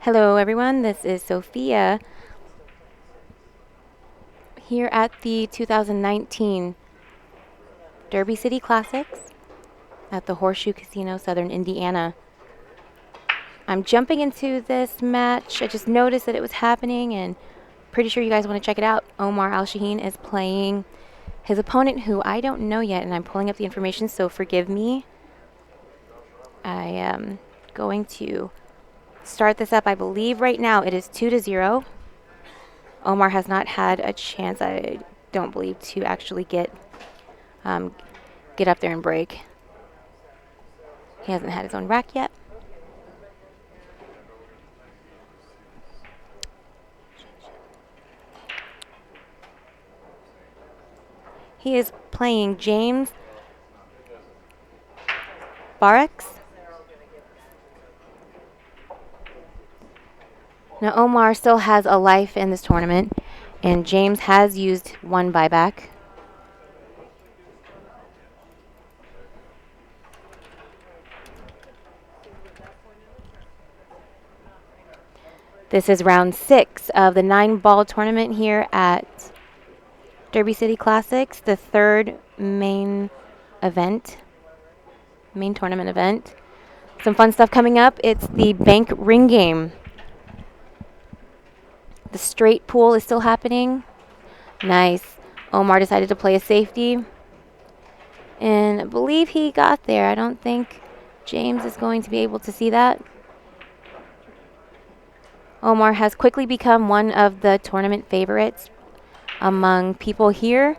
Hello, everyone. This is Sophia here at the 2019 Derby City Classics at the Horseshoe Casino, Southern Indiana. I'm jumping into this match. I just noticed that it was happening and pretty sure you guys want to check it out. Omar Al Shaheen is playing his opponent, who I don't know yet, and I'm pulling up the information, so forgive me. I am going to start this up. I believe right now it is 2-0. Omar has not had a chance, I don't believe, to actually get up there and break. He hasn't had his own rack yet. He is playing James Baraks. Now Omar still has a life in this tournament, and James has used one buyback. This is round 6 of the 9-ball tournament here at Derby City Classics, the third main tournament event. Some fun stuff coming up. It's the bank ring game. The straight pool is still happening. Nice. Omar decided to play a safety, and I believe he got there. I don't think James is going to be able to see that. Omar has quickly become one of the tournament favorites among people here,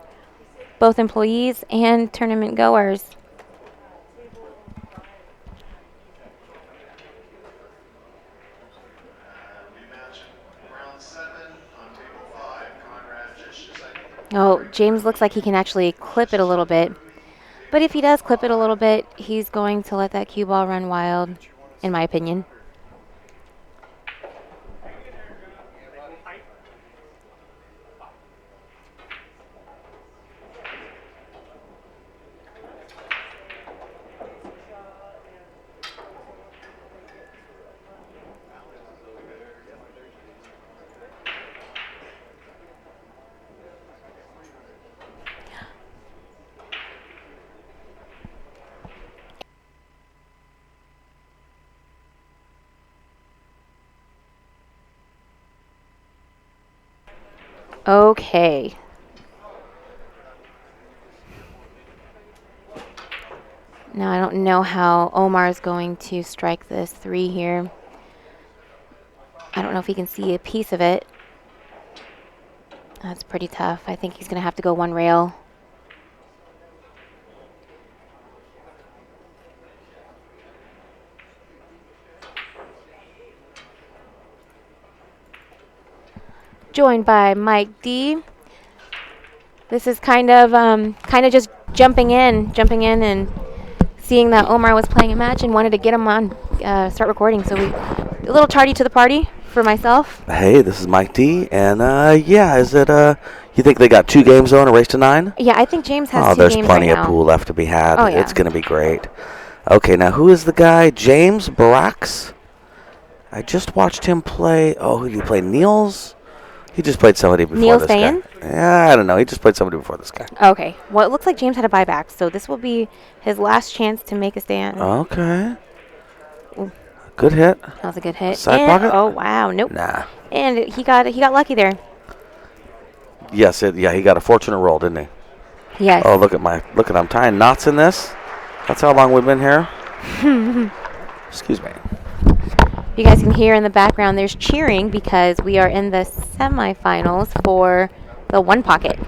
both employees and tournament goers. Oh, James looks like he can actually clip it a little bit. But if he does clip it a little bit, he's going to let that cue ball run wild, in my opinion. Okay. Now I don't know how Omar is going to strike this 3 here. I don't know if he can see a piece of it. That's pretty tough. I think he's going to have to go one rail. Joined by Mike D. This is kind of just jumping in and seeing that Omar was playing a match and wanted to get him on, start recording. So a little tardy to the party for myself. Hey, this is Mike D. And yeah, is it you think they got 2 games on a race to 9? Yeah, I think James has 2 games right now. Oh, there's plenty of pool left to be had. Oh, yeah. It's going to be great. Okay, now who is the guy? James Baraks. I just watched him play. Oh, who did he play? Niels? He just played somebody before Niels this Fan? guy. Yeah, I don't know. He just played somebody before this guy. Okay. Well, it looks like James had a buyback, so this will be his last chance to make a stand. Okay. Ooh. Good hit. That was a good hit. Side pocket? Oh, wow. Nope. Nah. And he got lucky there. Yes, yeah, he got a fortunate roll, didn't he? Yes. Oh, look at I'm tying knots in this. That's how long we've been here. Excuse me. You guys can hear in the background there's cheering because we are in the semifinals for the 1 pocket.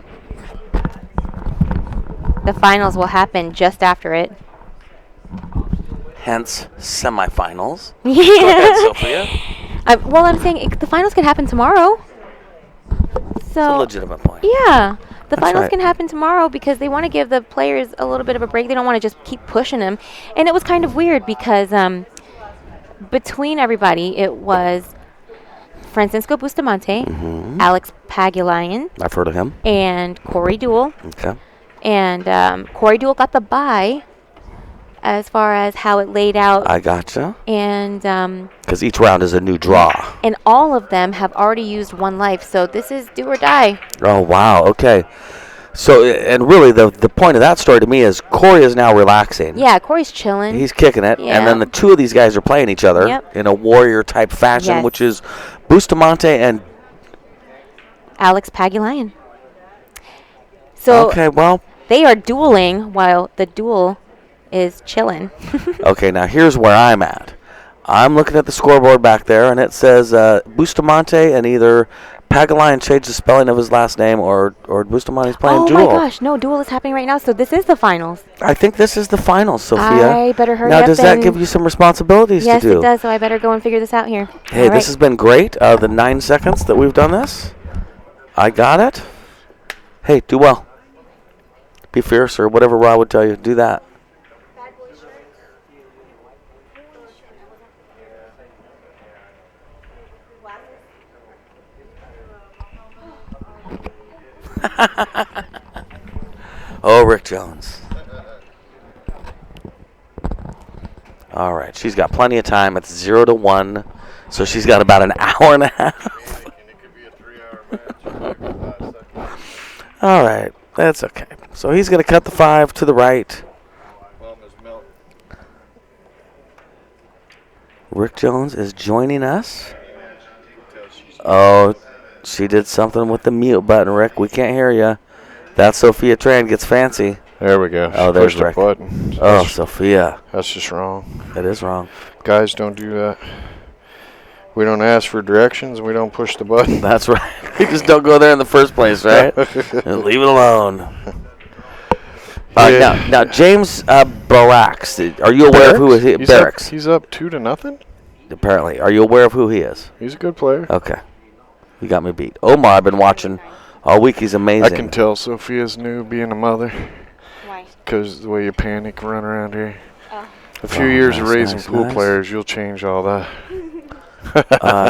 The finals will happen just after it. Hence, semifinals. Yeah. Go ahead, Sophia. Well, I'm saying the finals can happen tomorrow. It's a legitimate point. Yeah. The That's finals right. can happen tomorrow because they want to give the players a little bit of a break. They don't want to just keep pushing them. And it was kind of weird because between everybody, it was Francisco Bustamante, Alex Pagulayan. I've heard of him. And Corey Deuel. Okay. And Corey Deuel got the bye as far as how it laid out. I gotcha. And Because each round is a new draw. and all of them have already used 1 life, so this is do or die. Oh, wow. Okay. So, and really, the point of that story to me is Corey is now relaxing. Yeah, Corey's chilling. He's kicking it. Yeah. And then the two of these guys are playing each other in a warrior-type fashion, Yes. which is Bustamante and... Alex Pagulayan. So Okay, well... they are dueling while the duel is chilling. Okay, now here's where I'm at. I'm looking at the scoreboard back there, and it says Bustamante and either Pagulayan changed the spelling of his last name or Bustamante's playing duel. Oh my gosh, no, duel is happening right now, so this is the finals. I think this is the finals, Sophia. I better hurry now, up does that and- give you some responsibilities Yes, to do? it does, so I better go and figure this out here. Hey, this has been great. The 9 seconds that we've done this. I got it. Hey, do well. Be fierce or whatever Ra would tell you. Do that. Oh, Rick Jones. All right, she's got plenty of time. It's 0-1, so she's got about an hour and a half. All right, that's okay. So he's going to cut the 5 to the right. Rick Jones is joining us. Oh, she did something with the mute button, Rick. We can't hear you. That Sophia Tran gets fancy. There we go. Oh, there's Push the Rick. button. Oh, Sophia. That's just wrong. That is wrong. Guys, don't do that. We don't ask for directions. We don't push the button. That's right. We just don't go there in the first place, right? And leave it alone. Now, James Baraks. Are you aware of who he is? Baraks. He's up 2-0. Apparently. Are you aware of who he is? He's a good player. Okay. You got me beat. Omar, I've been watching all week. He's amazing. I can tell Sophia's new being a mother. Why? Because the way you panic, run around here. Oh. A few years of nice, raising nice, pool nice. players, you'll change all that.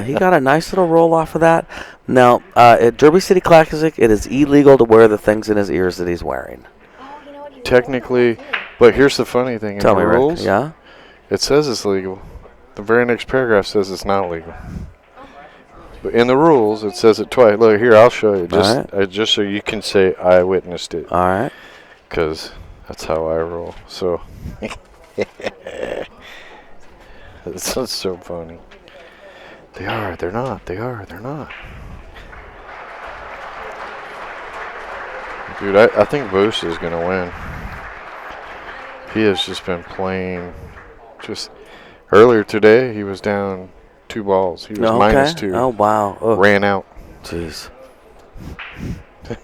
He got a nice little roll off of that. Now, at Derby City Classic, it is illegal to wear the things in his ears that he's wearing. Technically, but here's the funny thing. Tell in me, the Rick. rules, Yeah? it says it's legal. The very next paragraph says it's not legal. But in the rules, it says it twice. Look, here, I'll show you. Just so you can say, I witnessed it. All right. Because that's how I roll. So, that's so funny. They are, they're not. They are, they're not. Dude, I think Boost is going to win. He has just been playing. Just earlier today, he was down 2 balls. He was -2. Oh, wow. Oh. Ran out. Jeez.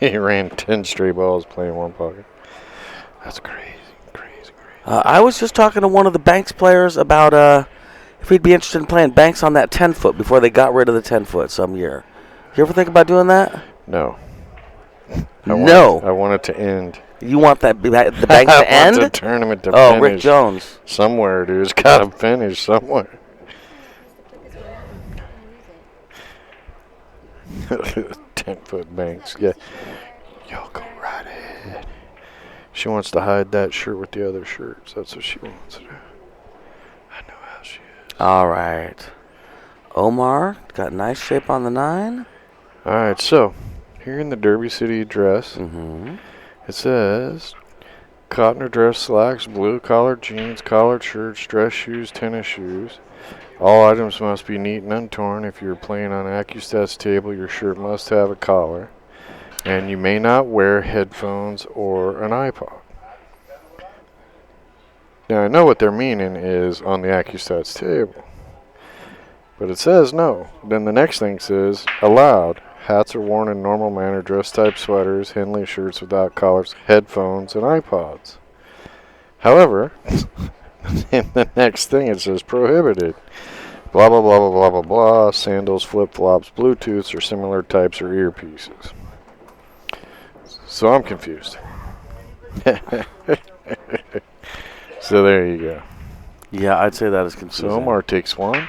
He ran 10 stray balls playing one pocket. That's crazy. I was just talking to one of the Banks players about if he'd be interested in playing Banks on that 10-foot before they got rid of the 10-foot some year. You ever think about doing that? No. I want it to end. You want the Banks to end? I want the tournament to Oh, finish. Rick Jones. Somewhere, dude. It's got to finish somewhere. 10-foot Banks. Yeah. Y'all go right ahead. She wants to hide that shirt with the other shirts. That's what she wants to do. I know how she is. All right. Omar got nice shape on the 9. All right, so here in the Derby City dress, Mm-hmm. it says cotton or dress slacks, blue collared jeans, collared shirts, dress shoes, tennis shoes. All items must be neat and untorn. If you're playing on AccuStats table, your shirt must have a collar. And you may not wear headphones or an iPod. Now, I know what they're meaning is on the AccuStats table. But it says no. Then the next thing says, allowed. Hats are worn in normal manner, dress-type sweaters, Henley shirts without collars, headphones, and iPods. However, in the next thing it says prohibited. Blah, blah, blah, blah, blah, blah, blah. Sandals, flip-flops, Bluetooths, or similar types or earpieces. So I'm confused. So there you go. Yeah, I'd say that is confusing. So Omar takes one.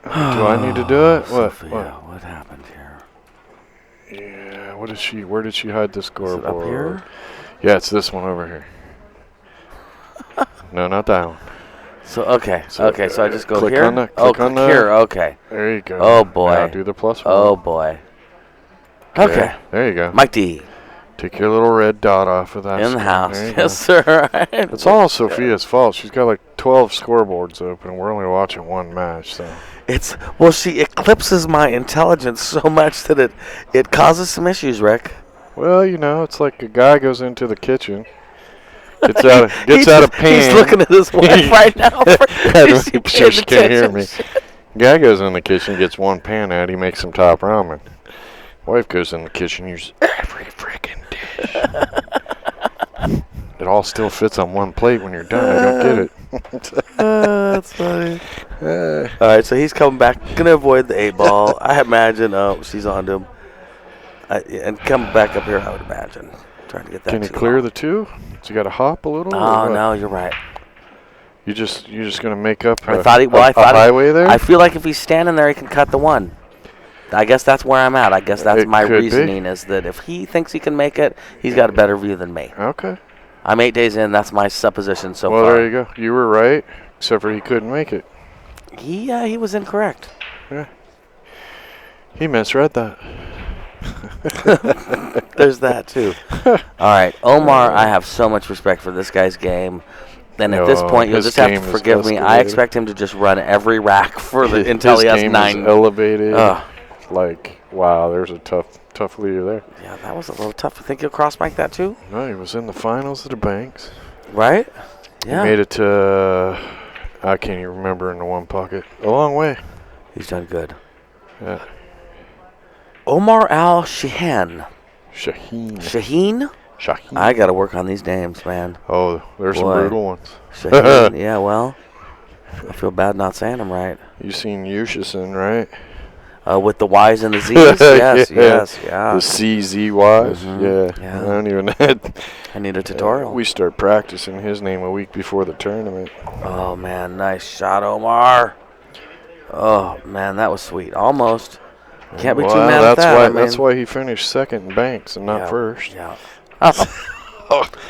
Do I need to do it? Sophia, What? what happened here? Yeah, what is she? Where did she hide the Is it scoreboard? up here? Yeah, it's this one over here. No, not that one. So okay, so I just go click here. on the- oh, click on click the- here. Okay. There you go. Oh boy. Now do the plus one. Oh boy. Okay. There you go. Mike D. Take your little red dot off of that. In the screen. house. There you Yes, go. sir. It's all Sophia's fault. She's got like 12 scoreboards open, and we're only watching one match. So It's she eclipses my intelligence so much that it causes some issues, Rick. well, it's like a guy goes into the kitchen, gets out a pan. He's looking at his wife right now. Is he Sure, she paying can't hear me. attention? Guy goes in the kitchen, gets one pan out, he makes some top ramen. Wife goes in the kitchen, uses every freaking dish. It all still fits on one plate when you're done. I don't get it. That's funny. All right, so he's coming back. Gonna avoid the 8-ball. I imagine. Oh, she's on to him. And come back up here, I would imagine. Trying to get that. Can you too clear long. the two? So you got to hop a little? or Oh what? no, you're right. You're just gonna make up I a thought highway there? I feel like if he's standing there, he can cut the one. I guess that's where I'm at. I guess that's It my could be. reasoning is that if he thinks he can make it, he's got a better view than me. Okay. I'm 8 days in. That's my supposition so Well, far. there you go. You were right, except for he couldn't make it. He was incorrect. He misread that. There's that too. All right, Omar, I have so much respect for this guy's game. And at this No, point, you'll his just have to game is forgive me. I escalated. expect him to just run every rack for the His until he has game 9. is elevated. Ugh. Like, wow, there's a tough leader there. Yeah, that was a little tough. You think he'll cross Mike that too? No, he was in the finals of the Banks. Right? Yeah. He made it to, I can't even remember in the one pocket. A long way. He's done good. Yeah. Omar Al Shaheen. Shaheen. Shaheen? Shaheen. I got to work on these names, man. Oh, there's some Boy. brutal ones. Shaheen. Yeah, well, I feel bad not saying them right. You seen Yushison, right? With the Y's and the Z's? Yes, yes, yeah. The CZYs? Mhm, Yeah. yeah. I don't even I need a tutorial. We start practicing his name a week before the tournament. Oh, man, nice shot, Omar. Oh, man, that was sweet. Almost. Can't be too Well, mad at that's that. why I mean, that's why he finished second in Banks and not yeah, first. Yeah.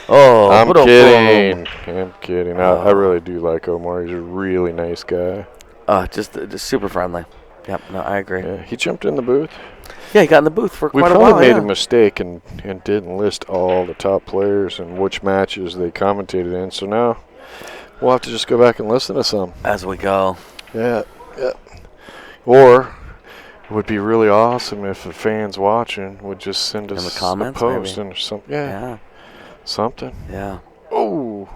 Oh, I'm but kidding. I'm kidding. I Oh. really do like Omar. He's a really nice guy. Just super friendly. Yep, no, I agree. Yeah, he jumped in the booth. Yeah, he got in the booth for We quite a probably while. made Yeah. a mistake and didn't list all the top players and which matches they commentated in. So now we'll have to just go back and listen to some. As we go. Yeah. Or it would be really awesome if the fans watching would just send us the comments, a post maybe. and something. Yeah. Something. Yeah. Oh,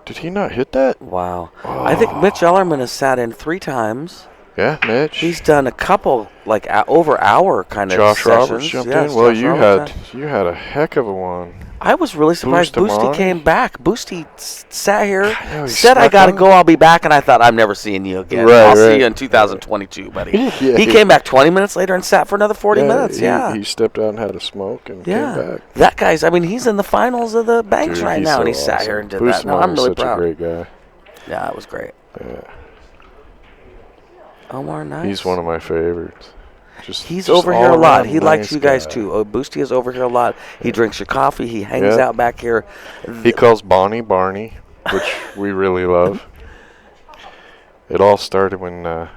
did he not hit that? Wow. I think Mitch Ellerman has sat in 3 times. Yeah, Mitch. He's done a couple, like, over hour kind of Josh sessions. Roberts jumped Yes, in. Well, Josh you Roberts had a heck of a one. I was really surprised Boosty Bustamante? came back. Boosty sat here, know, he said, I snuck got to on. go, I'll be back, and I thought, I'm never seeing you again. Right, I'll see right. you in 2022, buddy. Yeah, he came back 20 minutes later and sat for another 40 minutes, He stepped out and had a smoke and came back. That guy's, I mean, he's in the finals of the Banks Dude, right he's now, so and he sat awesome. here and did that. No, I'm Bustamante's really such proud. a great guy. Yeah, it was great. Yeah. Omar, nice. He's one of my favorites. He's just over here a all lot. around He likes nice you guys guy. too. Boosty is over here a lot. He drinks your coffee. He hangs Yeah. out back here. He calls Bonnie Barney, which we really love. It all started when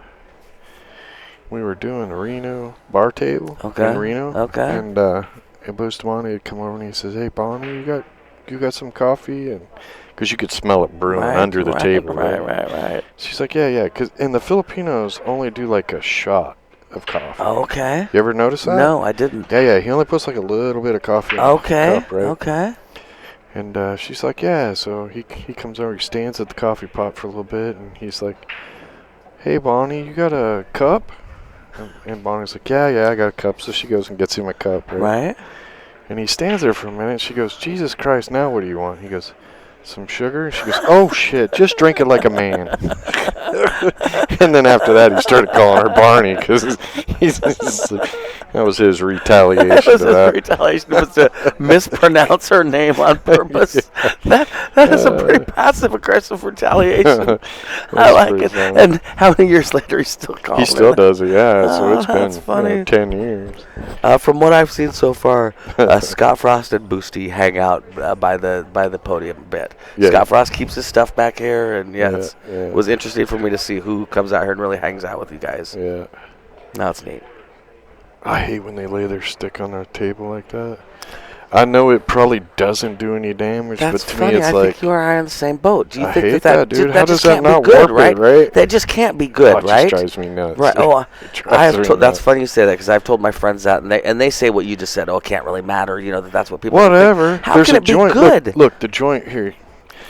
we were doing a Reno bar table in Reno. Okay. And Bustamante had come over and he says, "Hey Bonnie, you got some coffee?" And because you could smell it brewing under the table. Right. She's like, yeah. Because and the Filipinos only do like a shot of coffee. Okay. You ever notice that? No, I didn't. Yeah. He only puts like a little bit of coffee in the cup, right? Okay. And she's like, yeah. So he comes over, he stands at the coffee pot for a little bit, and he's like, "Hey, Bonnie, you got a cup?" And Bonnie's like, yeah, I got a cup. So she goes and gets him a cup, right? Right. And he stands there for a minute. She goes, "Jesus Christ, now what do you want?" He goes, some sugar? She goes, oh, shit, just drink it like a man. And then after that, he started calling her Barney because that was his retaliation That was to his that. retaliation was to mispronounce her name on purpose. That is a pretty passive-aggressive retaliation. I like pretty it. funny. And how many years later he's still calling He still her? does it, yeah. So it's That's been funny. 10 years. From what I've seen so far, Scott Frost and Boosty hang out by the podium a bit. Yeah. Scott Frost keeps his stuff back here, and Yeah, it was interesting for me to see who comes out here and really hangs out with you guys. Yeah. Now it's neat. I hate when they lay their stick on their table like that. I know it probably doesn't do any damage, That's but to funny. me it's I like, think you and I are on the same boat. Do you I think hate that dude. that How just does that can't not be good, warp it, right? right? That just can't be good, oh, it right? just drives me nuts. Right. It- Oh, it drives me that's nuts. funny you say that because I've told my friends that, and they say what you just said. Oh, it can't really matter. You know that's what people think. Whatever. How There's can a it be joint. good? Look, the joint here.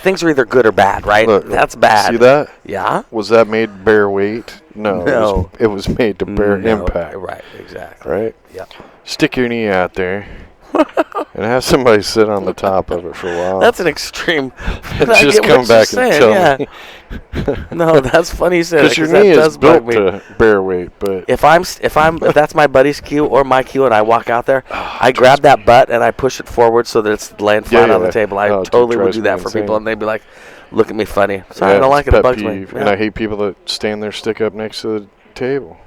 Things are either good or bad, right? Look, That's bad. See that? Yeah. Was that made to bear weight? No. No. It was made to bear No, impact. Right. Exactly. Right? Yep. Stick your knee out there and have somebody sit on the top of it for a while. That's an extreme. And I just get come what you're back and saying, tell yeah. me. No, that's funny you said that Because your that knee does is bug built me. to bear weight, but If that's my buddy's cue or my cue, and I walk out there, I grab that butt and I push it forward so that it's laying flat on the table. I Oh, dude, totally would drives do me that for insane. people, and they'd be like, "Look at me funny." Sorry, yeah, I don't like it's it. It pet bugs me. peeve. Yeah. And I hate people that stand their stick up next to the table.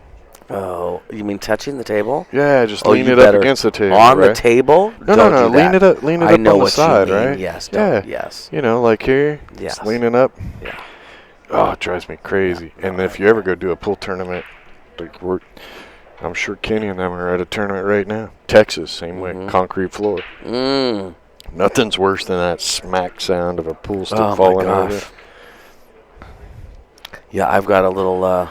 Oh, you mean touching the table? Yeah, just Oh, lean you it up better- against the table. On right? the table? No, Don't no, do lean that. it up. Lean it I up know on the what side, you mean. right? Yes. Yeah. Yes. You know, like here. Yes. Just leaning up. Yeah. Oh, it drives me crazy. Yeah. And if you ever go do a pool tournament, like I'm sure Kenny and them are at a tournament right now. Texas, same way, concrete floor. Mm. Nothing's worse than that smack sound of a pool stick Oh my falling gosh. over. Yeah, I've got a little a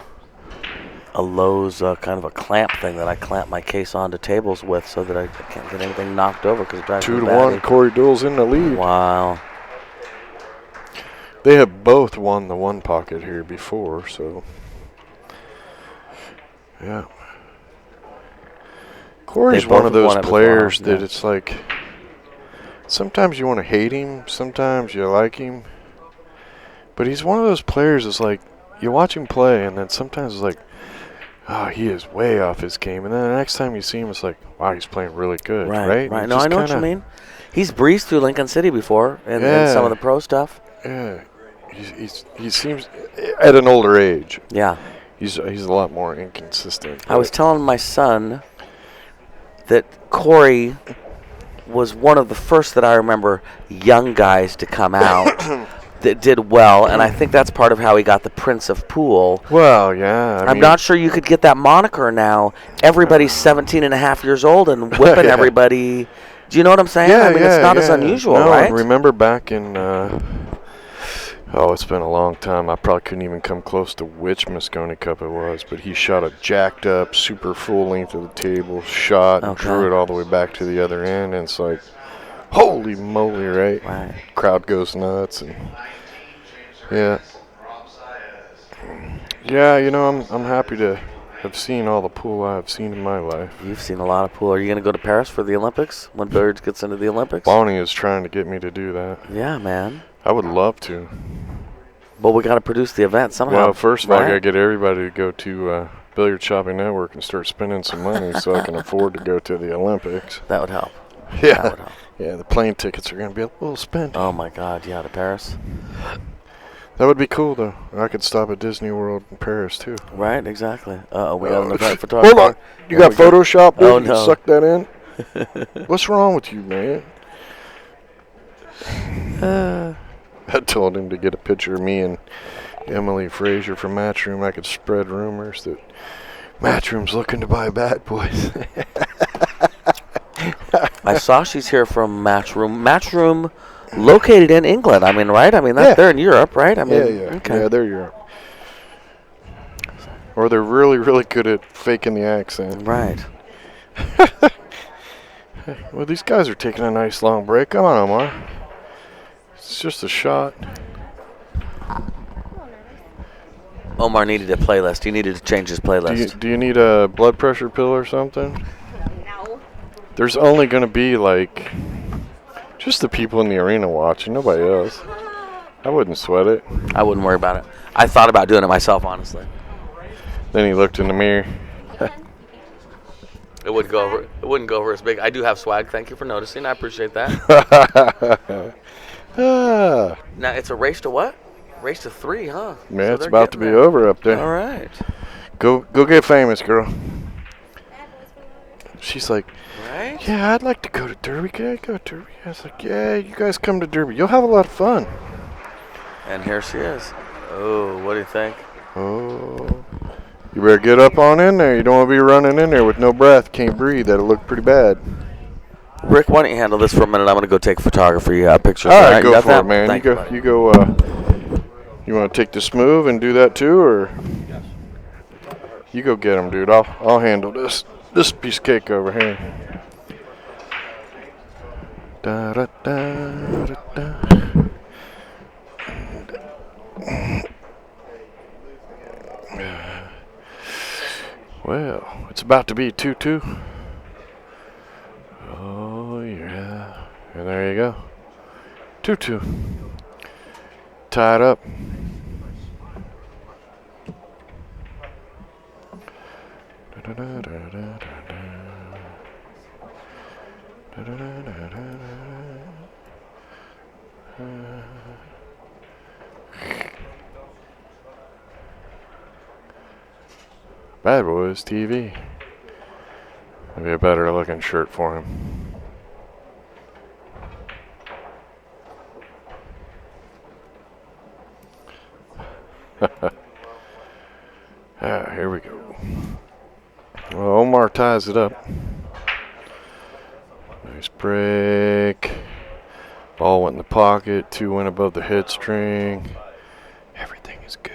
Lowe's kind of a clamp thing that I clamp my case onto tables with so that I can't get anything knocked over because it drives me 2-1, batty. Corey Doole's in the lead. Wow. They have both won the one pocket here before, so yeah. Corey's They one both of have those won it before, players that yeah. it's like sometimes you want to hate him, sometimes you like him, but he's one of those players that's like you watch him play and then sometimes it's like, oh, he is way off his game, and then the next time you see him it's like, wow, he's playing really good, right? Right. He No, just I know what you kinda- mean. He's breezed through Lincoln City before and Yeah. some of the pro stuff. Yeah, he seems at an older age. Yeah. He's a lot more inconsistent. I was telling my son that Corey was one of the first that I remember young guys to come out that did well, and I think that's part of how he got the Prince of Pool. Well, yeah. I'm not sure you could get that moniker now. Everybody's 17 and a half years old and whipping Yeah. everybody. Do you know what I'm saying? Yeah, I mean, it's not as unusual, no, right? Remember back in, it's been a long time. I probably couldn't even come close to which Moscone Cup it was, but he shot a jacked up, super full length of the table, shot, and Okay. drew it all the way back to the other end, and it's like, holy moly, right? Right. Crowd goes nuts, and yeah. Yeah, I'm happy to have seen all the pool I've seen in my life. You've seen a lot of pool. Are you going to go to Paris for the Olympics when billiards gets into the Olympics? Bonnie is trying to get me to do that. Yeah, man. I would love to. But we got to produce the event somehow. Well, first of all, I right? got to get everybody to go to Billiard Shopping Network and start spending some money so I can afford to go to the Olympics. That would help. That Yeah. would help. Yeah, the plane tickets are going to be a little spendy. Oh my God, yeah, to Paris. That would be cool, though. I could stop at Disney World in Paris, too. Right, exactly. We got an event photographer. Hold on. You Here got we go. Photoshop, dude? Oh, You no. suck that in? What's wrong with you, man? I told him to get a picture of me and Emily Frazier from Matchroom. I could spread rumors that Matchroom's looking to buy Bad Boys. I saw she's here from Matchroom. Matchroom, located in England. I mean, right? I mean, Yeah. they're in Europe, right? I mean, yeah. Okay. Yeah, they're Europe. Or they're really, really good at faking the accent. Right. Well, these guys are taking a nice long break. Come on, Omar. It's just a shot. Omar needed a playlist. He needed to change his playlist. Do you need a blood pressure pill or something? No. There's only going to be Just the people in the arena watching, nobody else. I wouldn't sweat it. I wouldn't worry about it. I thought about doing it myself, honestly. Then he looked in the mirror. It wouldn't go over. It wouldn't go over as big. I do have swag. Thank you for noticing. I appreciate that. Ah, Now it's a race to what? Race to 3, huh? man, So it's they're about to be getting there. over up there. All right. Go get famous, girl. She's like, Right. yeah, I'd like to go to Derby. Can I go to Derby? I was like, yeah, you guys come to Derby. You'll have a lot of fun. And here she is. Oh, what do you think? Oh, you better get up on in there. You don't want to be running in there with no breath. Can't breathe. That'll look pretty bad. Rick, why don't you handle this for a minute? I'm going to go take photography pictures. All right, You go got for that? it, man. Thank You buddy. go. You want to take this move and do that too, or you go get him, dude. I'll handle this piece of cake over here. Da, da, da, da, da. Well, it's about to be 2-2. Oh, yeah. And there you go. 2-2. Tied up. Bad Boys TV. Maybe a better looking shirt for him. Here we go. Well, Omar ties it up. Nice break. Ball went in the pocket. 2 went above the head string. Everything is good.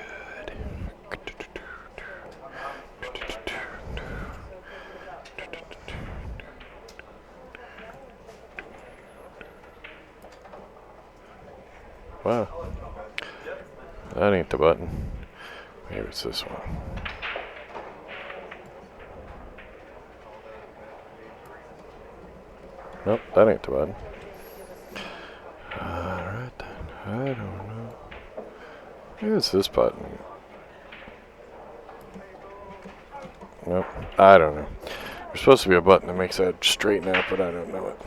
Wow. That ain't the button. Maybe it's this one. Nope, that ain't the button. Alright then. I don't know. Maybe it's this button. Nope, I don't know. There's supposed to be a button that makes that straighten out, but I don't know it.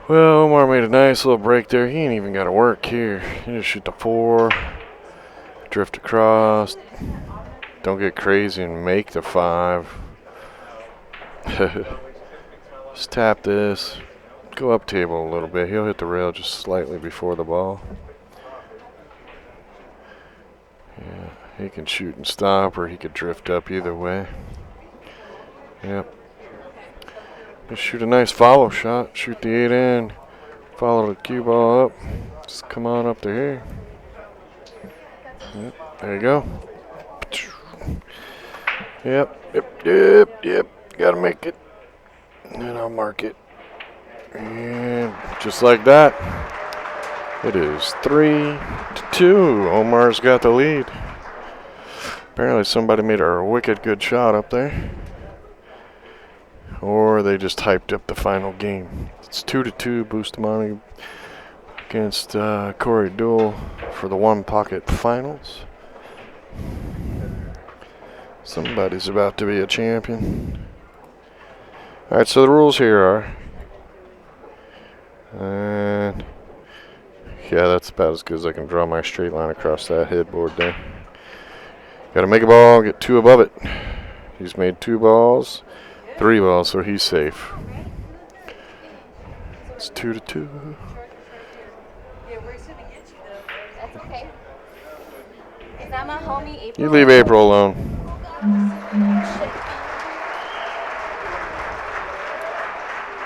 Well, Omar made a nice little break there. He ain't even got to work here. He just shoot the 4, drift across. Don't get crazy and make the 5. Just tap this. Go up table a little bit. He'll hit the rail just slightly before the ball. Yeah, he can shoot and stop, or he could drift up either way. Yep. Just shoot a nice follow shot. Shoot the 8 in. Follow the cue ball up. Just come on up to here. Yep. There you go. Yep. Gotta make it. And then I'll mark it. And just like that, it is 3-2. Omar's got the lead. Apparently somebody made a wicked good shot up there. Or they just hyped up the final game. It's 2-2. Bustamante against Corey Duell for the One Pocket Finals. Somebody's about to be a champion. Alright, so the rules here are. And yeah, that's about as good as I can draw my straight line across that headboard there. Gotta make a ball, get 2 above it. He's made 2 balls, 3 balls, so he's safe. It's 2-2. That's okay. Is that my homie April? You leave April alone.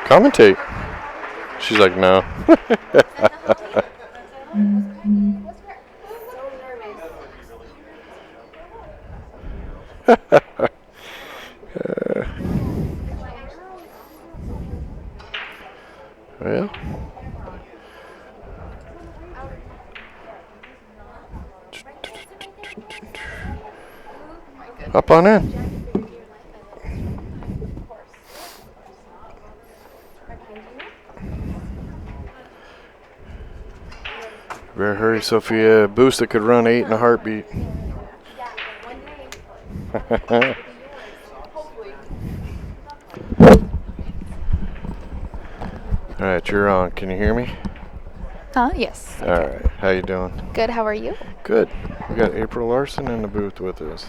Commentate. She's like, no. Well. Up on in. Better hurry, Sophia. Booster could run 8 in a heartbeat. All right, you're on. Can you hear me? Yes. All right. How you doing? Good. How are you? Good. We got April Larson in the booth with us.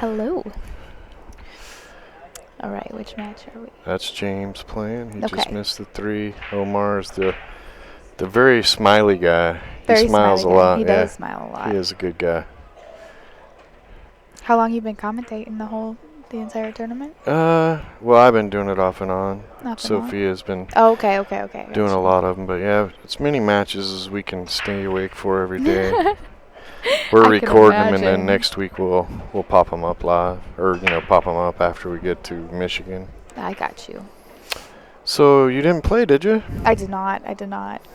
Hello. All right. Which match are we? That's James playing. He just Okay. missed the 3. Omar's the very smiley guy. Very he smiles smiley a guy. lot. He yeah. does smile a lot. He is a good guy. How long you been commentating the entire tournament? Well, I've been doing it off and on. Off and on? Sophia's been Oh, okay. doing a lot of them, but yeah, as many matches as we can stay awake for every day. We're I can recording them, and then imagine. next week we'll pop them up live, or pop them up after we get to Michigan. I got you. So you didn't play, did you? I did not.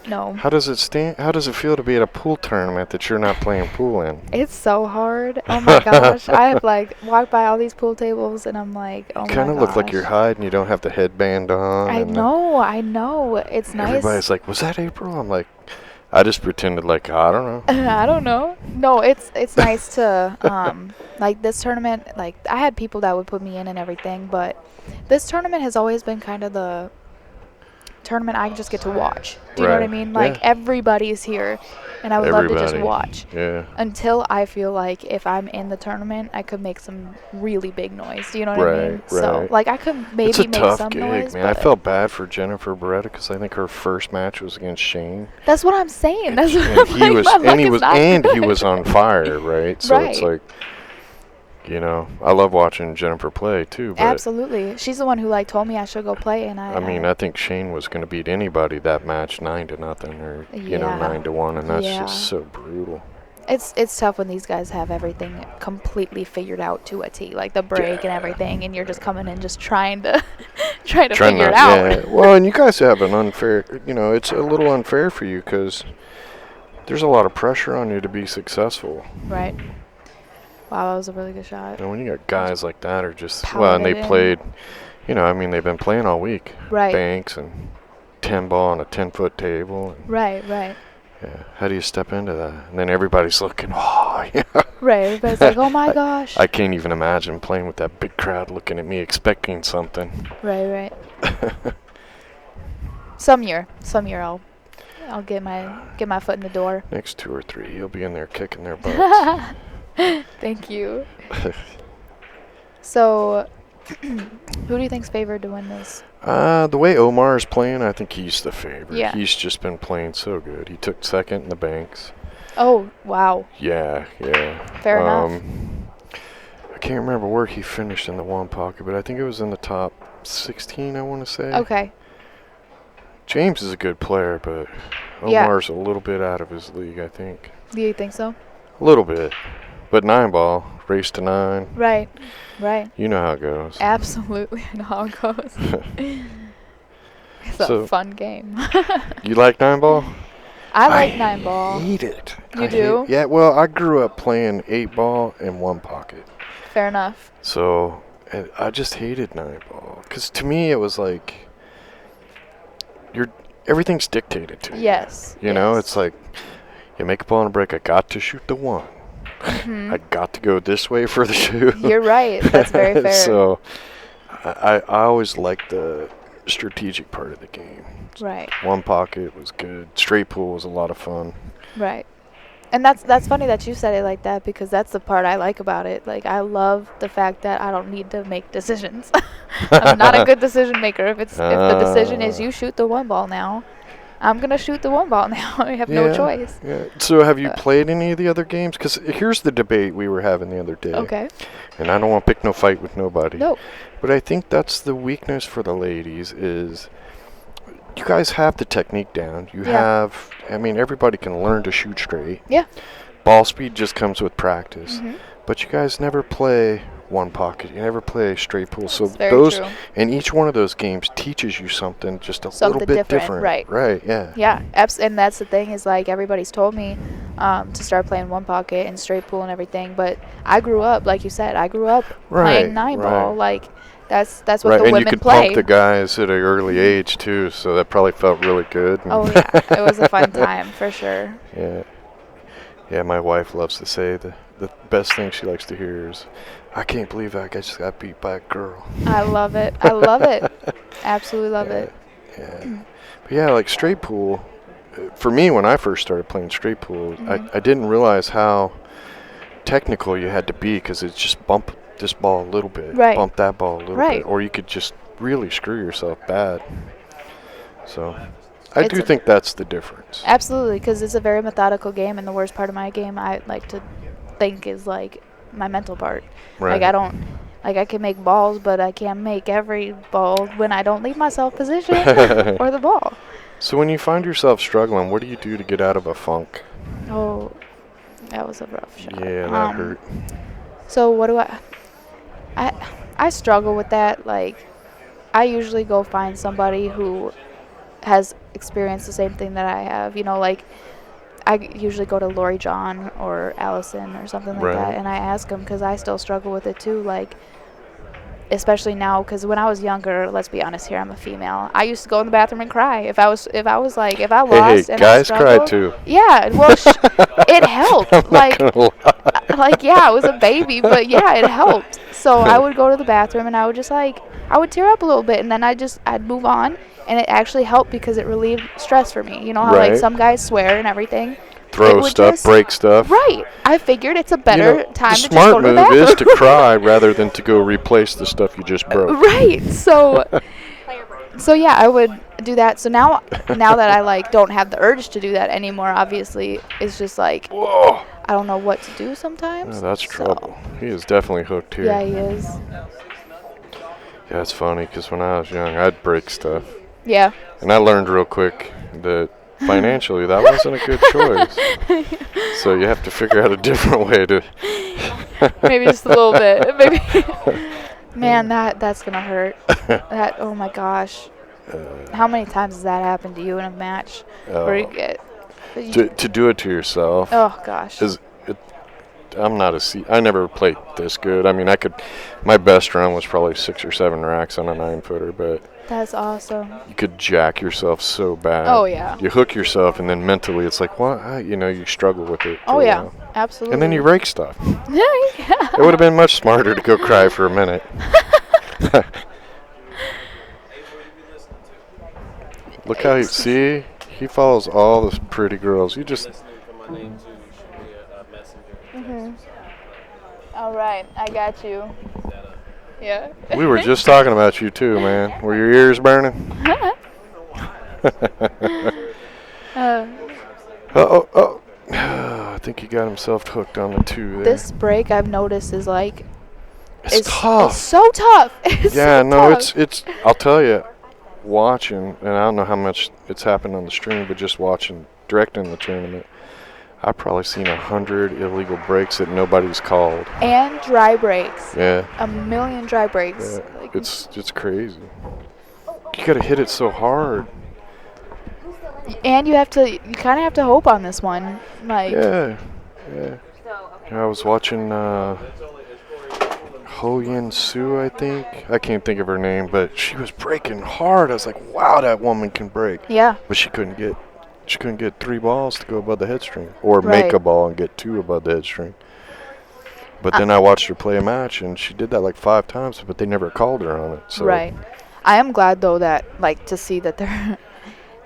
No. How does it How does it feel to be at a pool tournament that you're not playing pool in? It's so hard. Oh my gosh. I have walked by all these pool tables and I'm like, oh my gosh. Kind of look like you're hiding. You don't have the headband on. I and know. It's nice. everybody's like, "Was that April?" I'm like, I just pretended like I don't know. I don't know. No, it's nice to like this tournament. Like I had people that would put me in and everything, but this tournament has always been kind of the tournament I just get to watch. Do you know what I Right, mean? Like yeah. everybody's here, and I would love to just Everybody. watch. Yeah. Until I feel like if I'm in the tournament, I could make some really big noise. Do you know what I mean? Right, So right. like I could maybe It's a make tough some gig, noise, man. I but felt bad for Jennifer Beretta because I think her first match was against Shane. that's what I'm saying. That's what And I'm he like, was my luck is not he good. was on fire, right? So it's Right. like, I love watching Jennifer play too. But Absolutely. She's the one who told me I should go play, and I mean, I think Shane was going to beat anybody that match 9-0 or Yeah. 9-1, and that's Yeah. just so brutal. It's tough when these guys have everything completely figured out to a T, like the break and everything, and you're just coming in just trying to figure it out. Yeah. Well, and you guys have an unfair. It's a little unfair for you because there's a lot of pressure on you to be successful. Right. Wow, that was a really good shot. And when you got guys like that are just Pounding and they it in. played, they've been playing all week. Right. Banks and 10 ball on a 10-foot table. And, Right. yeah. How do you step into that? And then everybody's looking. Oh, yeah. Right. Everybody's like, oh my gosh. I can't even imagine playing with that big crowd looking at me expecting something. Right. Some year I'll get my foot in the door. Next 2 or 3, you'll be in there kicking their butts. Thank you. So, who do you think's favored to win this? The way Omar is playing, I think he's the favorite. Yeah. He's just been playing so good. He took second in the Banks. Oh, wow. Yeah. Fair enough. I can't remember where he finished in the one pocket, but I think it was in the top 16, I want to say. Okay. James is a good player, but Yeah. Omar's a little bit out of his league, I think. Do you think so? A little bit. But 9-ball, race to 9. Right. You know how it goes. Absolutely. I know how it goes. It's So- a fun game. You like 9-ball? I like 9-ball. hate it. You do? Yeah, well, I grew up playing 8-ball and one pocket. Fair enough. So, and I just hated 9-ball. Because to me, it was like, everything's dictated to you. Yes. You know, it's like, you make a ball on a break, I got to shoot the 1. I got to go this way for the shoot. You're right. That's very fair. So, I always liked the strategic part of the game. Right. One pocket was good. Straight pool was a lot of fun. Right. And that's funny that you said it like that, because that's the part I like about it. Like, I love the fact that I don't need to make decisions. I'm not a good decision maker. If the decision is you shoot the 1 ball now, I'm going to shoot the 1 ball now. I have no choice. Yeah. So have you played any of the other games? Because here's the debate we were having the other day. Okay. And I don't want to pick no fight with nobody. No. But I think that's the weakness for the ladies is you guys have the technique down. You have, everybody can learn to shoot straight. Yeah. Ball speed just comes with practice. Mhm. But you guys never play one pocket. You never play straight pool. So That's very those, true. and each one of those games teaches you something just a Something little bit different, right. Right, yeah. Yeah, and that's the thing is, like, everybody's told me to start playing 1 pocket and straight pool and everything, but I grew up, like you said, playing 9-ball. right. Like, that's what Right, the and women you could play. pump the guys at an early age too, so that probably felt really good. Oh yeah, it was a fun time for sure. Yeah. Yeah, my wife loves to say the best thing she likes to hear is, I can't believe I just got beat by a girl. I love it. I love it. Absolutely love it. Yeah. But yeah, like straight pool, for me, when I first started playing straight pool, I didn't realize how technical you had to be, because it's just bump this ball a little bit, Right. bump that ball a little Right. bit, or you could just really screw yourself bad. So I It's do think that's the difference. Absolutely, because it's a very methodical game, and the worst part of my game, I like to think, is like my mental part. Right. Like I can make balls, but I can't make every ball when I don't leave myself position or the ball. So when you find yourself struggling, what do you do to get out of a funk? Oh, that was a rough shot. Yeah, that hurt. So what do I struggle with that. Like, I usually go find somebody who has experienced the same thing that I have. You know, like, I usually go to Lori John or Allison or something like Right. that, and I ask them, because I still struggle with it too. Like, especially now, because when I was younger, let's be honest here, I'm a female. I used to go in the bathroom and cry if I lost Hey, and I guys cry struggled. too. Yeah, well, it helped. I'm Like, not gonna lie. like, yeah, I was a baby, but yeah, it helped. So I would go to the bathroom and I would just I would tear up a little bit, and then I'd move on, and it actually helped because it relieved stress for me. You know how like Right. some guys swear and everything. It Throw would stuff, just- break stuff. Right. I figured it's a You better know, time the to just go smart to the move bathroom. is to cry rather than to go replace the stuff you just broke. Right. So yeah, I would do that. So now that I like don't have the urge to do that anymore, obviously, it's just like Whoa. I don't know what to do sometimes. Oh, that's So, trouble. He is definitely hooked here. Yeah, he is. Yeah, it's funny because when I was young, I'd break stuff. Yeah. And I learned real quick that financially that wasn't a good choice. So you have to figure out a different way to. Maybe just a little bit. Maybe. Man, that's gonna hurt. That, oh my gosh. How many times has that happened to you in a match? Where you get. To do it to yourself. Oh gosh. I'm not I never played this good. I mean, my best run was probably 6 or 7 racks on a 9-footer, but That's awesome. you could jack yourself so bad. Oh yeah. You hook yourself, and then mentally it's like, what? You struggle with it. Oh for a yeah. while. Absolutely. And then you break stuff. Yeah. It would have been much smarter to go cry for a minute. Look how he follows all the pretty girls. You just All right, I got you. Yeah. we were just talking about you too, man. Were your ears burning? Oh. I think he got himself hooked on the 2 there. This break I've noticed is like it's tough. It's so tough. It's Yeah, so no, tough. it's I'll tell you, watching, and I don't know how much it's happened on the stream, but just watching, directing the tournament, I've probably seen 100 illegal breaks that nobody's called. And dry breaks. Yeah. A million dry breaks. Yeah, Like, it's crazy. You gotta hit it so hard. and you kind of have to hope on this one. Like, Yeah. I was watching Ho Yin Soo, I think. I can't think of her name, but she was breaking hard. I was like, wow, that woman can break. yeah, But she couldn't get 3 balls to go above the head string, or make Right. a ball and get 2 above the head string. But then I watched her play a match, and she did that like 5 times, but they never called her on it. So. right. I am glad though that to see that they're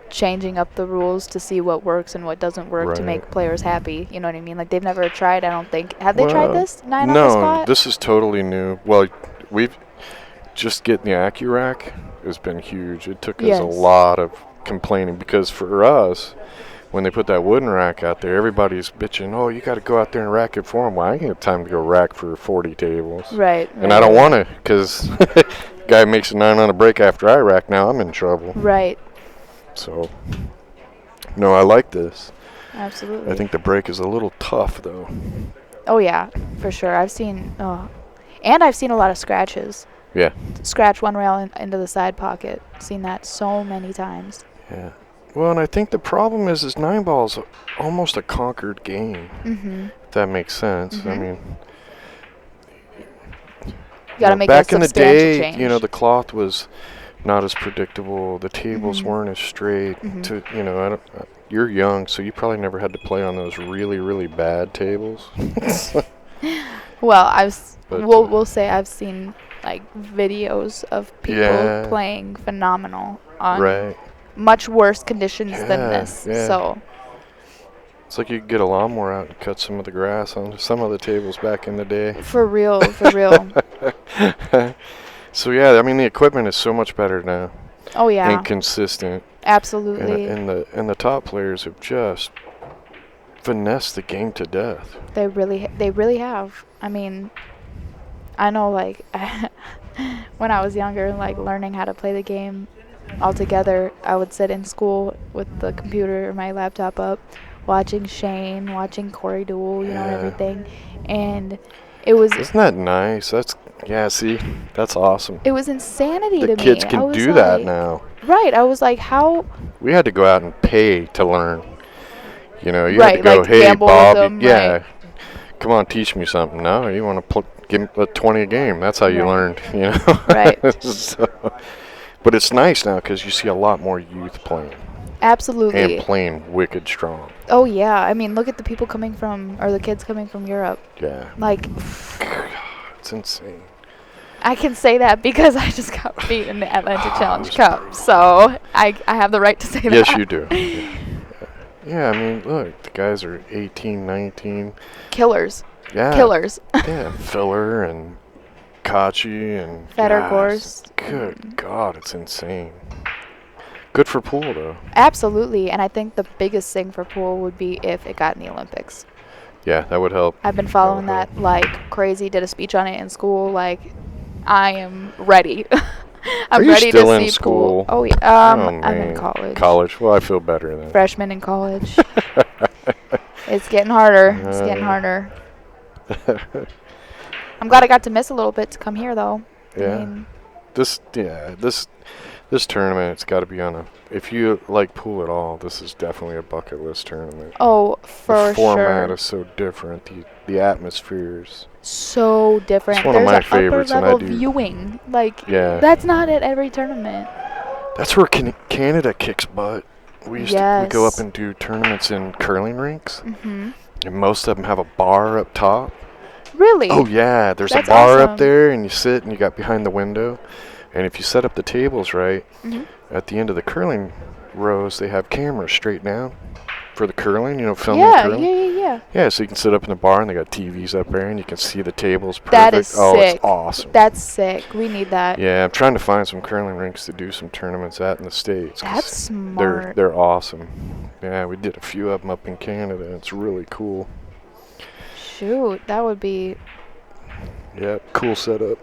changing up the rules to see what works and what doesn't work to Right. make players happy. You know what I mean? Like, they've never tried. I don't think. Have they tried Well, this 9 on the No, spot? this is totally new. Well, we've just getting the AccuRack has been huge. It took us Yes. a lot of complaining, because for us, when they put that wooden rack out there, everybody's bitching, oh, you got to go out there and rack it for them. Well, I ain't got time to go rack for 40 tables. Right. And I don't want to, because guy makes a 9 on a break after I rack, now I'm in trouble. Right. So, no, I like this. Absolutely. I think the break is a little tough, though. Oh yeah, for sure. I've seen a lot of scratches. Yeah. Scratch one rail into the side pocket. Seen that so many times. Yeah. Well, and I think the problem is 9 ball's almost a conquered game. Mm-hmm. If that makes sense. I Mhm. mean, You gotta make back a in the substantial day, change. the cloth was not as predictable. The tables weren't as straight. Mhm. To I don't. you're young, so you probably never had to play on those really, really bad tables. Well, But, we'll say I've seen like videos of people Yeah. playing phenomenal on Right. much worse conditions than Yeah, this. yeah. So It's like you could get a lawnmower out and cut some of the grass on some of the tables back in the day. for real, for real. So yeah, I mean the equipment is so much better now Oh yeah, and consistent, absolutely. and the top players have just finessed the game to death. They really have. I mean, I know like when I was younger, like learning how to play the game altogether, I would sit in school with the computer or my laptop up, watching Shane, watching Corey duel, and Yeah. everything, and it was Isn't that nice? See, that's awesome. it was insanity The to kids me. I can was do that like- now. Right. I was like, how? We had to go out and pay to learn. You had to Right, go, like hey gamble with Bob, them, yeah, right. come on, teach me something. No, you want to give me a 20 a game. That's how you Right. learned, Right. So, but it's nice now because you see a lot more youth playing Absolutely. and playing wicked strong. Oh yeah. I mean, look at the people coming from, or the kids coming from Europe. Yeah, Like, it's insane. I can say that because I just got beat in the Atlantic Challenge it's Cup, so I have the right to say that. Yes, you do. Yeah, I mean, look, the guys are 18, 19. Killers. Yeah, Killers. Yeah, Filler and Kachi and Federgors. Good God, it's insane. Good for pool though. Absolutely, and I think the biggest thing for pool would be if it got in the Olympics. Yeah, that would help. I've been following would that like crazy. Did a speech on it in school. Like, I am ready. I'm Are you ready still to in see school? pool. Oh yeah. Oh, I'm in man. college. College. Well, I feel better then. Freshman in college. It's getting harder. It's getting harder. I'm glad I got to miss a little bit to come here though. Yeah. I mean, This tournament, it's got to be on a. If you like pool at all, this is definitely a bucket list tournament. oh, for The format sure. is so different. The atmospheres. So different. It's one of There's my an favorites, upper and I level do- viewing. Like, Yeah. that's not at every tournament. That's where Canada kicks butt. We go up Yes. and do tournaments in curling rinks, Mhm. and most of them have a bar up top. Really? Oh yeah, there's That's a bar awesome. up there, and you sit and you got behind the window, and if you set up the tables right, Mhm. at the end of the curling rows they have cameras straight down for the curling. Filming Yeah, curling. yeah. Yeah, so you can sit up in the bar and they got TVs up there and you can see the tables perfect. That is Oh, sick. it's awesome. That's sick. We need that. Yeah, I'm trying to find some curling rinks to do some tournaments at in the States. 'cause That's smart. They're awesome. Yeah, we did a few of them up in Canada. It's really cool. Shoot, that would be Yeah, cool setup.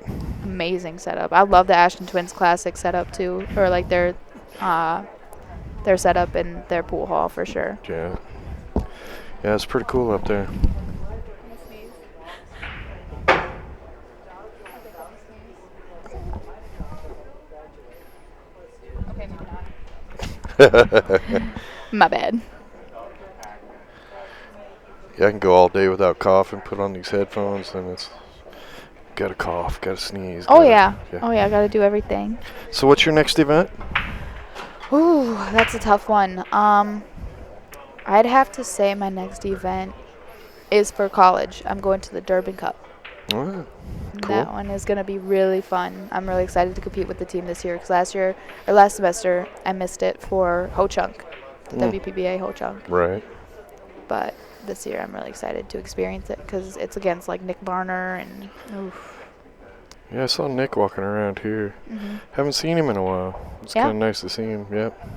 amazing setup. I love the Ashton Twins Classic setup too, or like their setup in their pool hall for sure. Yeah. Yeah, it's pretty cool up there. Okay, maybe not. My bad. Yeah, I can go all day without coughing, put on these headphones, and it's gotta cough, gotta sneeze. Oh gotta- yeah. Oh yeah, I gotta do everything. So what's your next event? Ooh, that's a tough one. I'd have to say my next event is for college. I'm going to the Durban Cup. Oh, cool. That one is gonna be really fun. I'm really excited to compete with the team this year because last semester I missed it for Ho Chunk, the WPBA Ho Chunk. Right. But this year I'm really excited to experience it because it's against like Nick Varner and oof. Yeah, I saw Nick walking around here. Mhm. Haven't seen him in a while. It's Yeah. kind of nice to see him. Yep.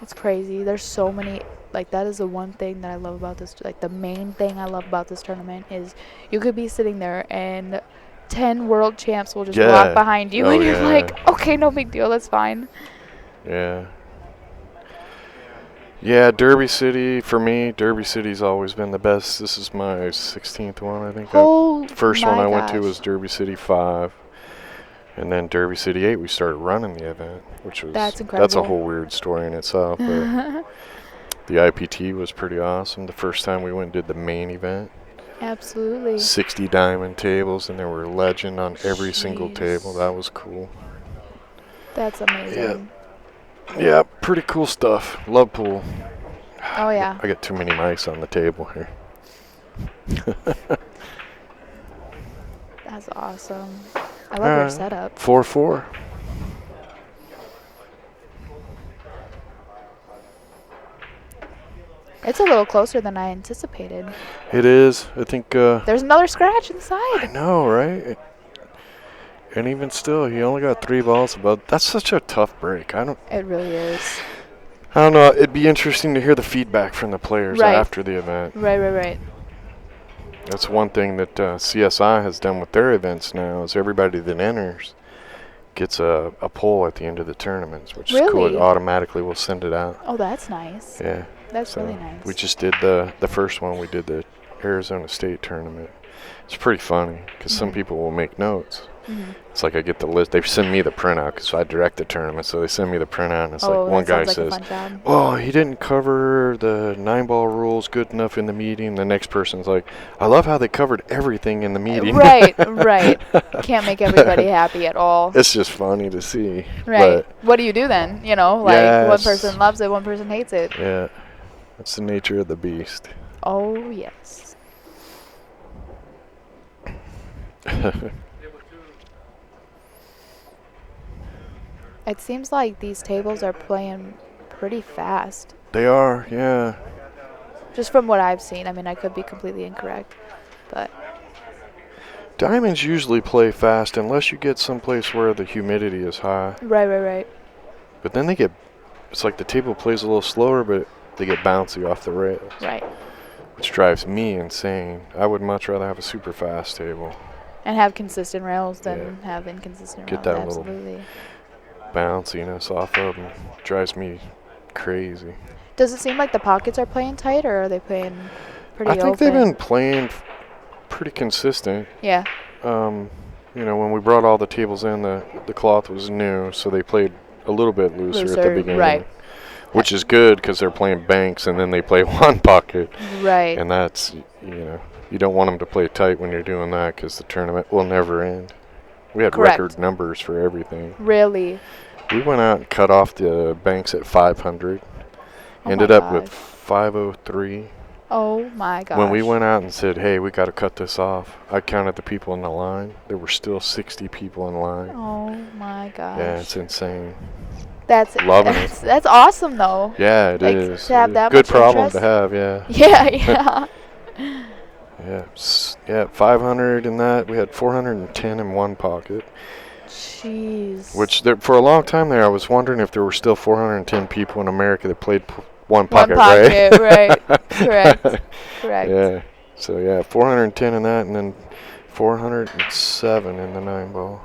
It's crazy. There's so many. Like, that is the one thing that I love about this. Like, the main thing I love about this tournament is you could be sitting there and 10 world champs will just Yeah. walk behind you Oh, and you're yeah. like, okay, no big deal. That's fine. Yeah. Yeah, Derby City, for me, Derby City's always been the best. This is my 16th one, I think. Oh, First one my I went to gosh. was Derby City 5. And then Derby City 8, we started running the event, which was... That's That's a incredible. whole weird story in itself. But the IPT was pretty awesome. The first time we went and did the main event. Absolutely. 60 diamond tables, and there were legend on every single Jeez. table. That was cool. That's amazing. Yeah, pretty cool stuff. Love pool. Oh yeah. I got too many mice on the table here. That's awesome. I love your setup. 4-4. It's a little closer than I anticipated. It is. I think. There's another scratch I inside. know, right? And even still, he only got 3 balls above. That's such a tough break. It really is. I don't know. It'd be interesting to hear the feedback from the players Right. after the event. Right. That's one thing that CSI has done with their events now is everybody that enters gets a poll at the end of the tournaments, which is cool. It Really? automatically will send it out. Oh, that's nice. Yeah. That's So really nice. we just did the first one. We did the Arizona State tournament. It's pretty funny because some people will make notes. Mhm. It's like I get the list. They send me the printout because I direct the tournament, so they send me the printout, and it's Oh, like one that guy sounds like says, a fun job. "Oh, he didn't cover the 9-ball rules good enough in the meeting." The next person's like, "I love how they covered everything in the meeting." Right. Can't make everybody happy at all. It's just funny to see. Right. What do you do then? You know, like one Yes. person loves it, one person hates it. But yeah, that's the nature of the beast. Oh, yes. It seems like these tables are playing pretty fast. They are, yeah. Just from what I've seen. I mean, I could be completely incorrect. But Diamonds usually play fast unless you get someplace where the humidity is high. right. But then it's like the table plays a little slower, but they get bouncy off the rails, Right. which drives me insane. I would much rather have a super fast table. And have consistent rails than have inconsistent Get rails. that little Absolutely. Bounciness off of them drives me crazy. Does it seem like the pockets are playing tight, or are they playing pretty I think open? they've been playing pretty consistent. Yeah. You know, when we brought all the tables in, the cloth was new, so they played a little bit looser at the Looser, beginning. right. Which is good because they're playing banks and then they play one pocket. Right. And that's, you know, you don't want them to play tight when you're doing that because the tournament will never end. We had Correct. record numbers for everything. Really? We went out and cut off the banks at 500. Oh Ended my up with gosh. 503. Oh my gosh. When we went out and said, hey, we got to cut this off, I counted the people in the line. There were still 60 people in line. Oh my gosh. Yeah, it's insane. That's Loving it. That's awesome though. Yeah, it Like, is. to have It is. that Good much problem interest? to have, yeah. Yeah. Yeah, 500 in that. We had 410 in one pocket. Jeez. Which, for a long time there, I was wondering if there were still 410 people in America that played one One pocket, pocket, right? right. Correct. Yeah. So, yeah, 410 in that, and then 407 in the 9-ball.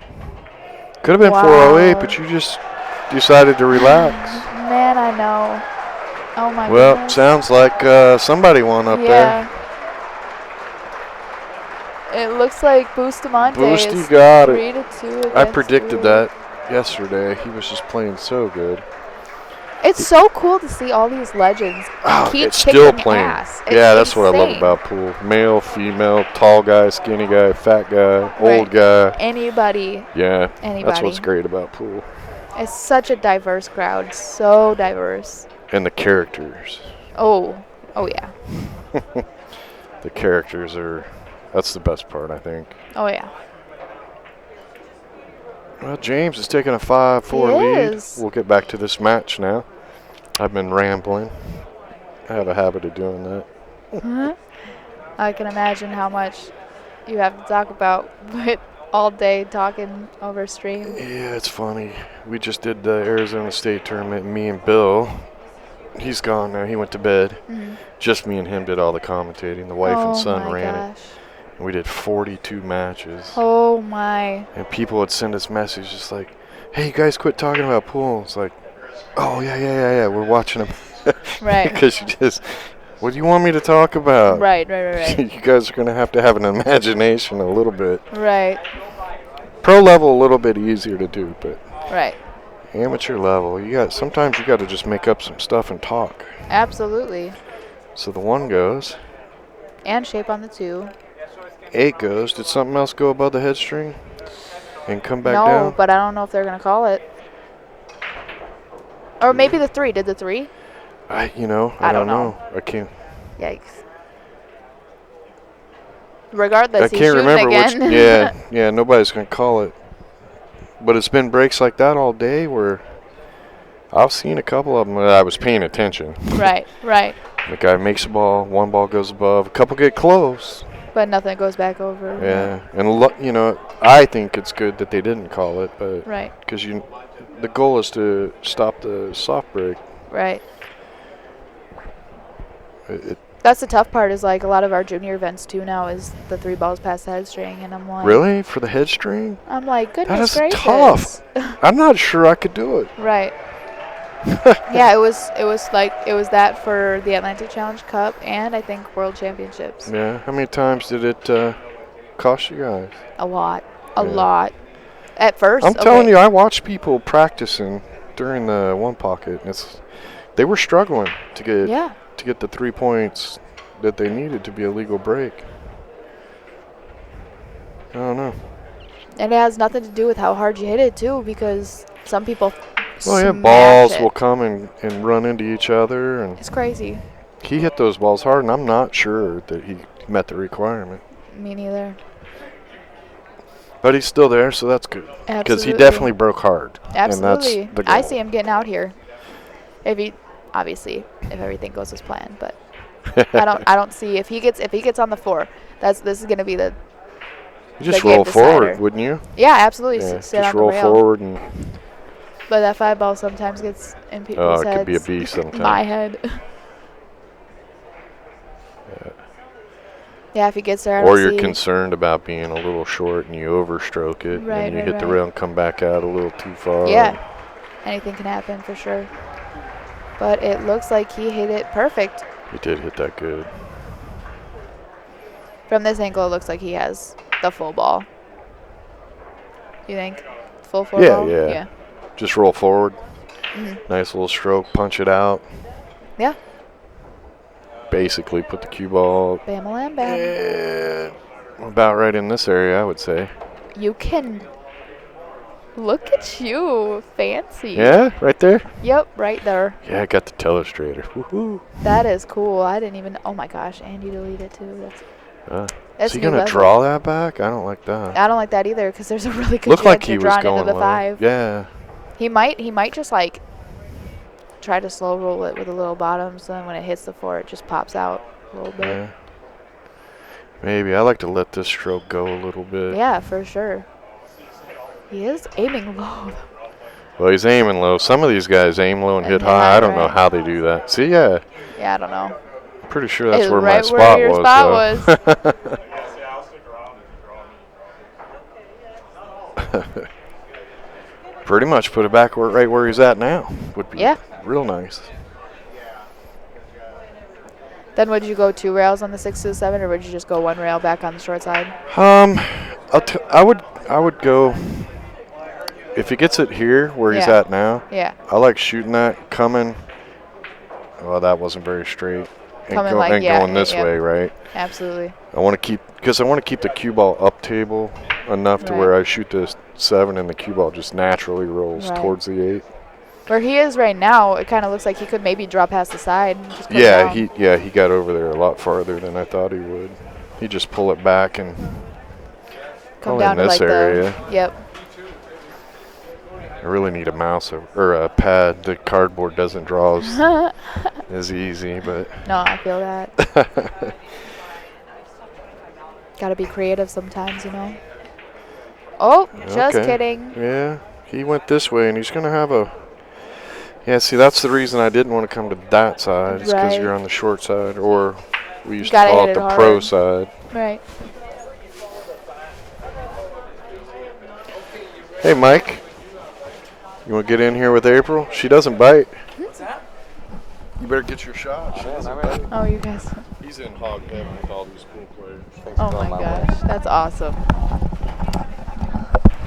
Could have been Wow. 408, but you just decided to relax. Man, I know. Oh my Well, goodness. sounds like somebody won up there. Yeah. It looks like Bustamante Boosty is got it. 3-2 I against predicted Boo. that yesterday. He was just playing so good. It's so cool to see all these legends keep It's still kicking playing. ass. It's Yeah, that's what I love insane. about pool. Male, female, tall guy, skinny guy, fat guy, old Right. guy. Anybody. Yeah, that's Anybody. what's great about pool. It's such a diverse crowd. So diverse. And the characters. Oh yeah. The characters that's the best part, I think. Oh yeah. Well, James is taking a 5-4 He lead. is. We'll get back to this match now. I've been rambling. I have a habit of doing that. I can imagine how much you have to talk about with all day talking over stream. Yeah, it's funny. We just did the Arizona State tournament, me and Bill. He's gone now. He went to bed. Just me and him did all the commentating. The wife and son ran it. And we did 42 matches. Oh my. And people would send us messages just like, hey, you guys quit talking about pool. It's like, oh, yeah. We're watching them. Right. Because you just, what do you want me to talk about? Right. You guys are going to have an imagination a little bit. Right. Pro level a little bit easier to do, but Right. amateur level, sometimes you got to just make up some stuff and talk. Absolutely. So the 1 goes, And shape on the 2. 8 goes. Did something else go above the head string and come back No, down? but I don't know if they're going to call it. Or maybe the 3. Did the 3? I I don't don't know. know. I can't. Yikes. Regardless, I he's can't shooting remember again. which. Yeah. Nobody's gonna call it. But it's been breaks like that all day where I've seen a couple of them that I was paying attention. Right. The guy makes a ball, one ball goes above, a couple get close. But nothing goes back over. Yeah, and I think it's good that they didn't call it, but Right. because the goal is to stop the soft break. Right. It That's the tough part. Is like a lot of our junior events too now is the 3 balls past the head string, and I'm like, really for the head string. I'm like, That goodness is gracious. tough. I'm not sure I could do it. Right. Yeah, it was that for the Atlantic Challenge Cup and I think World Championships. Yeah, how many times did it cost you guys? A lot. Yeah. A lot. At first, I'm telling you, I watched people practicing during the one pocket. They were struggling to get the 3 points that they needed to be a legal break. I don't know. And it has nothing to do with how hard you hit it too, because some people Well, yeah, smash balls it. will come and run into each other, and It's crazy. he hit those balls hard, and I'm not sure that he met the requirement. Me neither. But he's still there, so that's good. Because he Absolutely. definitely broke hard. Absolutely. And that's the goal. I see him getting out here. If everything goes as planned, but I don't see if he gets on the 4. This is gonna be the You just the game roll forward, decider. wouldn't you? Yeah, absolutely. Yeah, Sit just on roll the rail. forward and But that 5 ball sometimes gets in people's it heads. could be a beast sometimes. My head. Yeah, if he gets there, I don't or you're see. concerned about being a little short and you overstroke it Right, and you right, hit the right. rail and come back out a little too far. Yeah, anything can happen for sure. But it looks like he hit it perfect. He did hit that good. From this angle, it looks like he has the full ball. You think? Full 4 ball? Yeah. Just roll forward. Mhm. Nice little stroke, punch it out. Yeah. Basically put the cue ball Bam-a-lam, bam. about right in this area, I would say. You can. Look at you. Fancy. Yeah, right there? Yep, right there. Yeah, I got the telestrator. Woohoo. That is cool. I didn't even. Oh my gosh, and you deleted too. That's Is he new going to level. draw that back? I don't like that. I don't like that either because there's a really good Looked chance like he you're was drawn going into the low. 5. Yeah. He might just like try to slow roll it with a little bottom, so then when it hits the 4, it just pops out a little bit. Yeah. Maybe. I like to let this stroke go a little bit. Yeah, for sure. He is aiming low. Well, he's aiming low. Some of these guys aim low and And hit hit high. high, I don't know right. how they do that. See, yeah. Yeah, I don't know. I'm pretty sure that's It's where my right spot where your was. spot though. Pretty much put it back right where he's at now. Would be Yeah. real nice. Then would you go 2 rails on the 6 to the 7, or would you just go 1 rail back on the short side? I would go if he gets it here where he's Yeah. at now. Yeah. I like shooting that coming. Well, that wasn't very straight. And, Coming like, yeah, going this yeah. way, right? Absolutely. I want to keep the cue ball up table enough to Right. where I shoot the 7 and the cue ball just naturally rolls Right. towards the 8. Where he is right now, it kind of looks like he could maybe drop past the side. And just put it Yeah, down. he got over there a lot farther than I thought he would. He just pull it back and come probably down in this to like area. the. Yep. I really need a mouse or a pad. The cardboard doesn't draw as easy, but No, I feel that. Gotta be creative sometimes, you know. Oh, just Okay. kidding. yeah, he went this way and he's gonna have a. Yeah, see, that's the reason I didn't want to come to that side. It's because Right. you're on the short side, or we used to Gotta call hit it it the pro hard. side. Right. Hey, Mike. You want to get in here with April? She doesn't bite. What's that? You better get your shot. She doesn't bite. Oh, you guys. He's in hog heaven with all these cool players. Oh my gosh, that's awesome.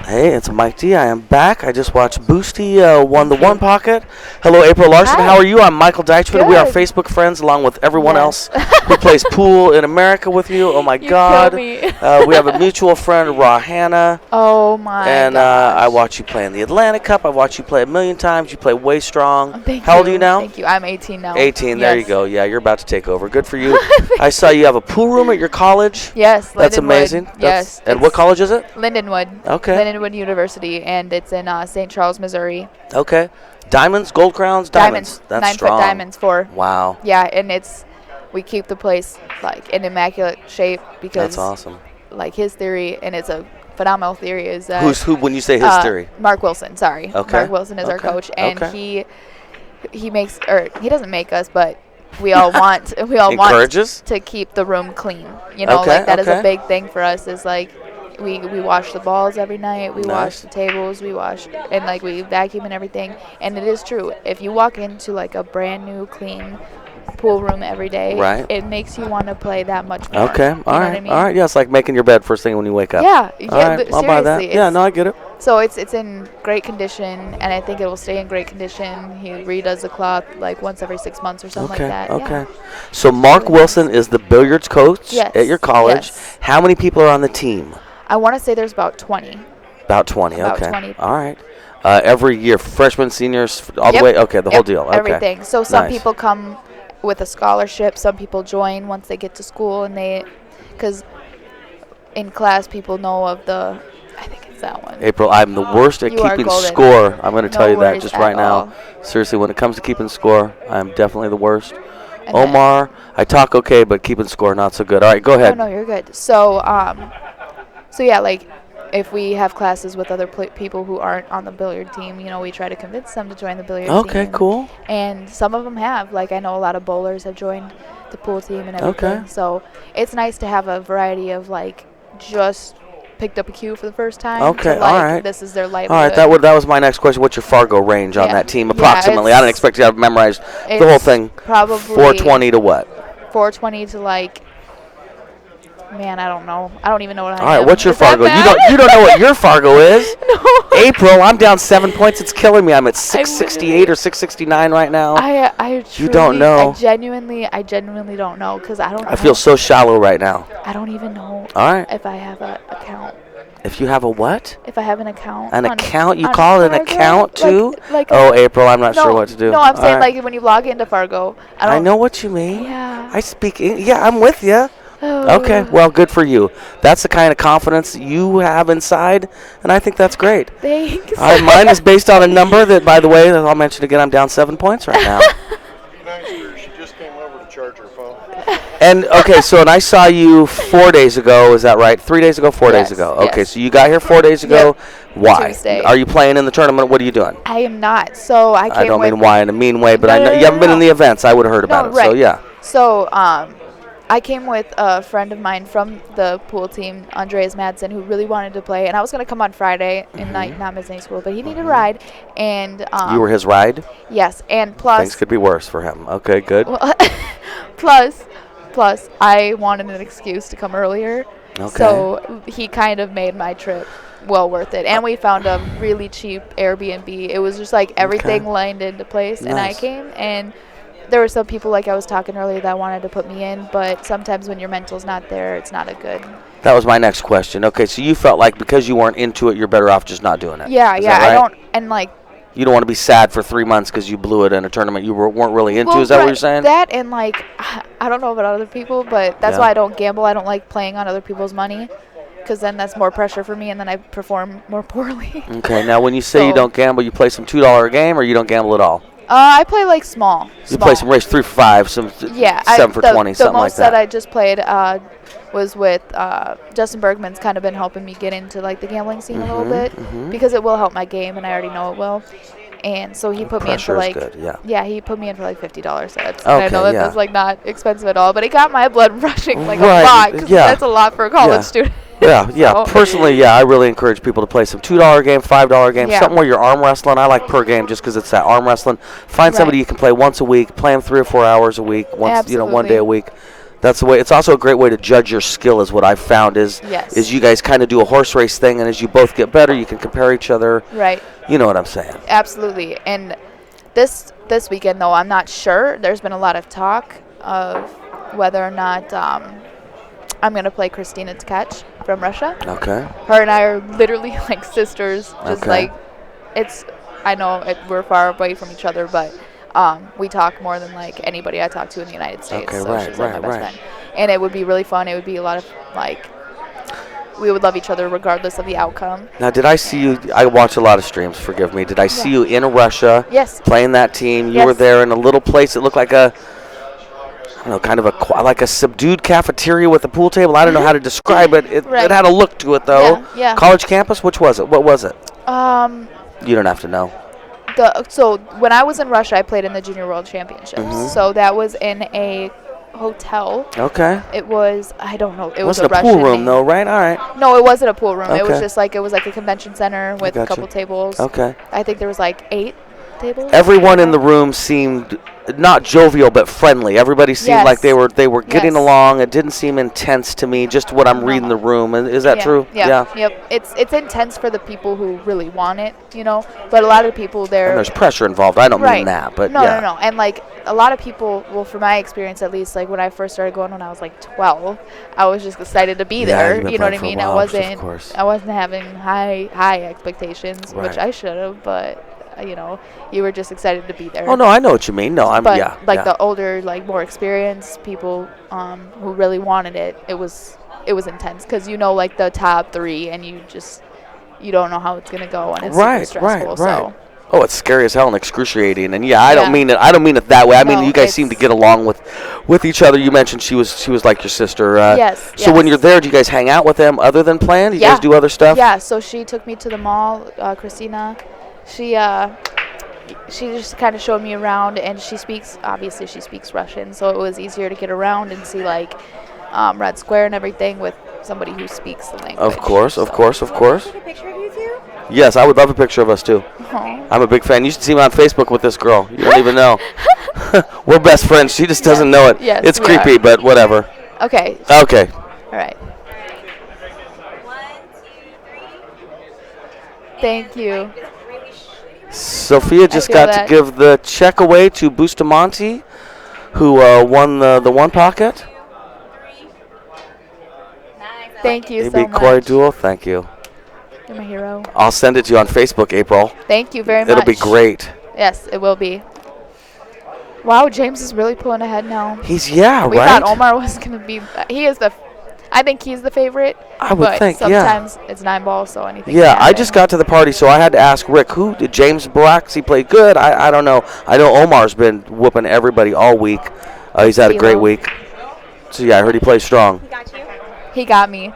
Hey, it's Mike D. I am back. I just watched Boosty won the one pocket. Hello, April Larson. Hi. How are you? I'm Michael Deichman. We are Good. Facebook friends along with everyone Yes. else who plays pool in America with you. Oh, my You God. killed me. We have a mutual friend, Ra Hanna. Oh my And gosh. I watch you play in the Atlantic Cup. I watch you play a million times. You play way strong. Thank How old are you now? Thank you. I'm 18 now. 18. There you Yes. go. Yeah, you're about to take over. Good for you. I saw you have a pool room at your college. Yes. That's Lindenwood. amazing. Yes. And what college is it? Lindenwood. Okay. Lindenwood University, and it's in St. Charles, Missouri. Okay. Diamonds, gold crowns, diamonds. That's 9-foot strong. diamonds, 4. Wow. Yeah, and we keep the place like in immaculate shape because That's awesome. like his theory, and it's a phenomenal theory, is that Who when you say his theory? Mark Wilson, sorry. Okay. Mark Wilson is our Okay. coach, and Okay. he makes, or he doesn't make us, but we all want Encourages? to keep the room clean. You know, Okay, like that is okay. a big thing for us. Is like we wash the balls every night. We wash Nice. the tables. We wash, and like we vacuum and everything. And it is true. If you walk into like a brand new clean pool room every day, Right. it makes you want to play that much more. Okay. You know All what right. I mean? All right. Yeah, it's like making your bed first thing when you wake up. Yeah, All yeah. right. I'll buy that. Seriously, Yeah. it's- No, I get it. So it's in great condition, and I think it will stay in great condition. He redoes the cloth like once every 6 months or something Okay. like that. Okay. Yeah. So Mark Wilson is the billiards coach Yes, at your college. yes. How many people are on the team? I want to say there's about 20. About 20. About okay. 20. All right. Every year, freshmen, seniors, all Yep. the way. Okay. The whole Yep, deal. Okay. Everything. So some Nice. people come with a scholarship. Some people join once they get to school, and because in class people know of the. I think it's that one. April, I'm the worst at You are keeping golden. score. I'm going to No tell you that worries just at right now. all. Seriously, when it comes to keeping score, I'm definitely the worst. And then- Omar, I talk okay, but keeping score not so good. All right, go Oh ahead. no, you're good. So yeah, like if we have classes with other people who aren't on the billiard team, you know, we try to convince them to join the billiard team. Okay, cool. And some of them have. Like I know a lot of bowlers have joined the pool team and everything. Okay. So it's nice to have a variety of like just picked up a cue for the first time. Okay, to, like, all right. This is their livelihood. All right, that was my next question. What's your Fargo range on Yeah. that team Yeah, approximately? I didn't it's- expect you to have memorized the whole It's thing. Probably 420 to what? 420 to like. Man, I don't know. I don't even know what I All right, am. what's your Is that Fargo? bad? You don't know what your Fargo is? No. April, I'm down 7 points. It's killing me. I'm at I 668 or 669 right now. I You don't truly- know. I genuinely don't know because I don't. I feel so shallow right now. I don't even know All right. if I have an account. If you have a what? If I have an account. An on- account? You on call it an Fargo? account too? Like Oh, April, I'm not no, sure what to do. No, I'm All saying right. like when you log into Fargo. I know what you mean. Yeah. I speak. Yeah, I'm with you. Oh. Okay, well, good for you. That's the kind of confidence you have inside, and I think that's great. Thanks. Mine is based on a number that, by the way, I'll mention again, I'm down 7 points right now. She just came over to charge her phone. And, okay, so, and I saw you 4 days ago, is that right? 3 days ago, 4 days Yes, ago. Okay, yes. so you got here 4 days ago. Why? Tuesday. Are you playing in the tournament? What are you doing? I am not. So I came I don't with. mean why in a mean way, but No, I know no, you no, haven't been no. in the events. I would have heard No, about it. So, right. yeah. So I came with a friend of mine from the pool team, Andreas Madsen, who really wanted to play, and I was going to come on Friday and not miss any school, but he needed a ride, and You were his ride? yes, and plus Things could be worse for him. Okay, good. well, plus I wanted an excuse to come earlier, Okay. so he kind of made my trip well worth it, and we found a really cheap Airbnb. It was just like everything lined into place, and I Nice. came and. There were some people, like I was talking earlier, that wanted to put me in, but sometimes when your mental's not there, it's not a good. That was my next question. Okay, so you felt like because you weren't into it, you're better off just not doing it. Yeah, Is yeah. that I right? don't, and like. You don't want to be sad for 3 months because you blew it in a tournament you weren't really into. Well, Is that what right, you're saying? That and like, I don't know about other people, but that's Yeah. why I don't gamble. I don't like playing on other people's money, because then that's more pressure for me, and then I perform more poorly. Okay, now when you say you So- don't gamble, you play some $2 a game, or you don't gamble at all? I play like small. You play some race 3 for 5, some Yeah, 7 for 20, the something like most that. I just played was with Justin Bergman's kind of been helping me get into like the gambling scene a little bit because it will help my game, and I already know it will. And so he put me in Pressure for is like good, yeah. he put me in for like $50 sets. Okay, and I know that yeah. that's like not expensive at all, but it got my blood rushing like Right, a lot, 'cause yeah. that's a lot for a college Yeah. student. Yeah. So- Personally, yeah, I really encourage people to play some $2 game, $5 game, Yeah. something where you're arm wrestling. I like per game just because it's that arm wrestling. Find somebody Right. you can play once a week, play them 3 or 4 hours a week, once 1 day a Absolutely. week. That's the way. It's also a great way to judge your skill, is what I've found. Is you guys kind of do a horse race thing, and as you both get better, you can compare each other. Right. You know what I'm saying? Absolutely. And this weekend, though, I'm not sure. There's been a lot of talk of whether or not I'm going to play Christina Tkach from Russia. Okay. Her and I are literally like sisters. Just Okay. like, I know we're far away from each other, but we talk more than like anybody I talk to in the United States. Okay, so right, she's like right, my best right. friend. And it would be really fun. It would be a lot of like, we would love each other regardless of the outcome. Now, did I see you? I watch a lot of streams. Forgive me. Did I see you in Russia? Yes. Playing that team. You were there in a little place that looked like I don't know, kind of like a subdued cafeteria with a pool table. I don't know how to describe it. It had a look to it, though. Yeah. College campus? Which was it? What was it? You don't have to know. So when I was in Russia, I played in the Junior World Championships. Mm-hmm. So that was in a hotel. Okay. It was, I don't know. It wasn't was a pool room, though, right? All right. No, it wasn't a pool room. Okay. It was just like, it was like a convention center with a couple tables. Okay. I think there was like 8 tables. Everyone in the room seemed not jovial but friendly. Everybody seemed like they were getting along. It didn't seem intense to me. Just what I'm reading the room. Is that true? Yeah. Yep. It's intense for the people who really want it, you know. But a lot of people there. And there's pressure involved. I don't mean that, but no. And like a lot of people, well, from my experience at least, like when I first started going when I was like 12, I was just excited to be there. You know what I mean? I wasn't having high expectations, which I should have, but. You know, you were just excited to be there. Oh no, I know what you mean. No, the older, like more experienced people who really wanted it, it was intense because you know, like the top 3, and you don't know how it's gonna go, and it's super stressful. So. Oh, it's scary as hell and excruciating. And I don't mean it. I don't mean it that way. I mean you guys seem to get along with each other. You mentioned she was like your sister. Yes. So when you're there, do you guys hang out with them other than playing? Do you guys do other stuff? Yeah. So she took me to the mall. Christina. She just kind of showed me around, and she speaks Russian, so it was easier to get around and see like Red Square and everything with somebody who speaks the language. Of course. Take a picture of you two? Yes, I would love a picture of us too. Aww. I'm a big fan. You should see me on Facebook with this girl. You don't even know. We're best friends. She just doesn't know it. Yes, it's creepy, but whatever. Okay. Okay. All right. 1, 2, 3. Thank you. Sophia just got to give the check away to Bustamante, who won the one pocket. Thank you so much. Corey Duel, thank you. You're my hero. I'll send it to you on Facebook, April. Thank you very much. It'll be great. Yes, it will be. Wow, James is really pulling ahead now. We right? We thought Omar was going to be. I think he's the favorite. I would think, sometimes it's 9 balls, so anything. Yeah, I just got to the party, so I had to ask Rick, who did James Baraks? He played good. I don't know. I know Omar's been whooping everybody all week. He's had a great week. So yeah, I heard he plays strong. He got you? He got me.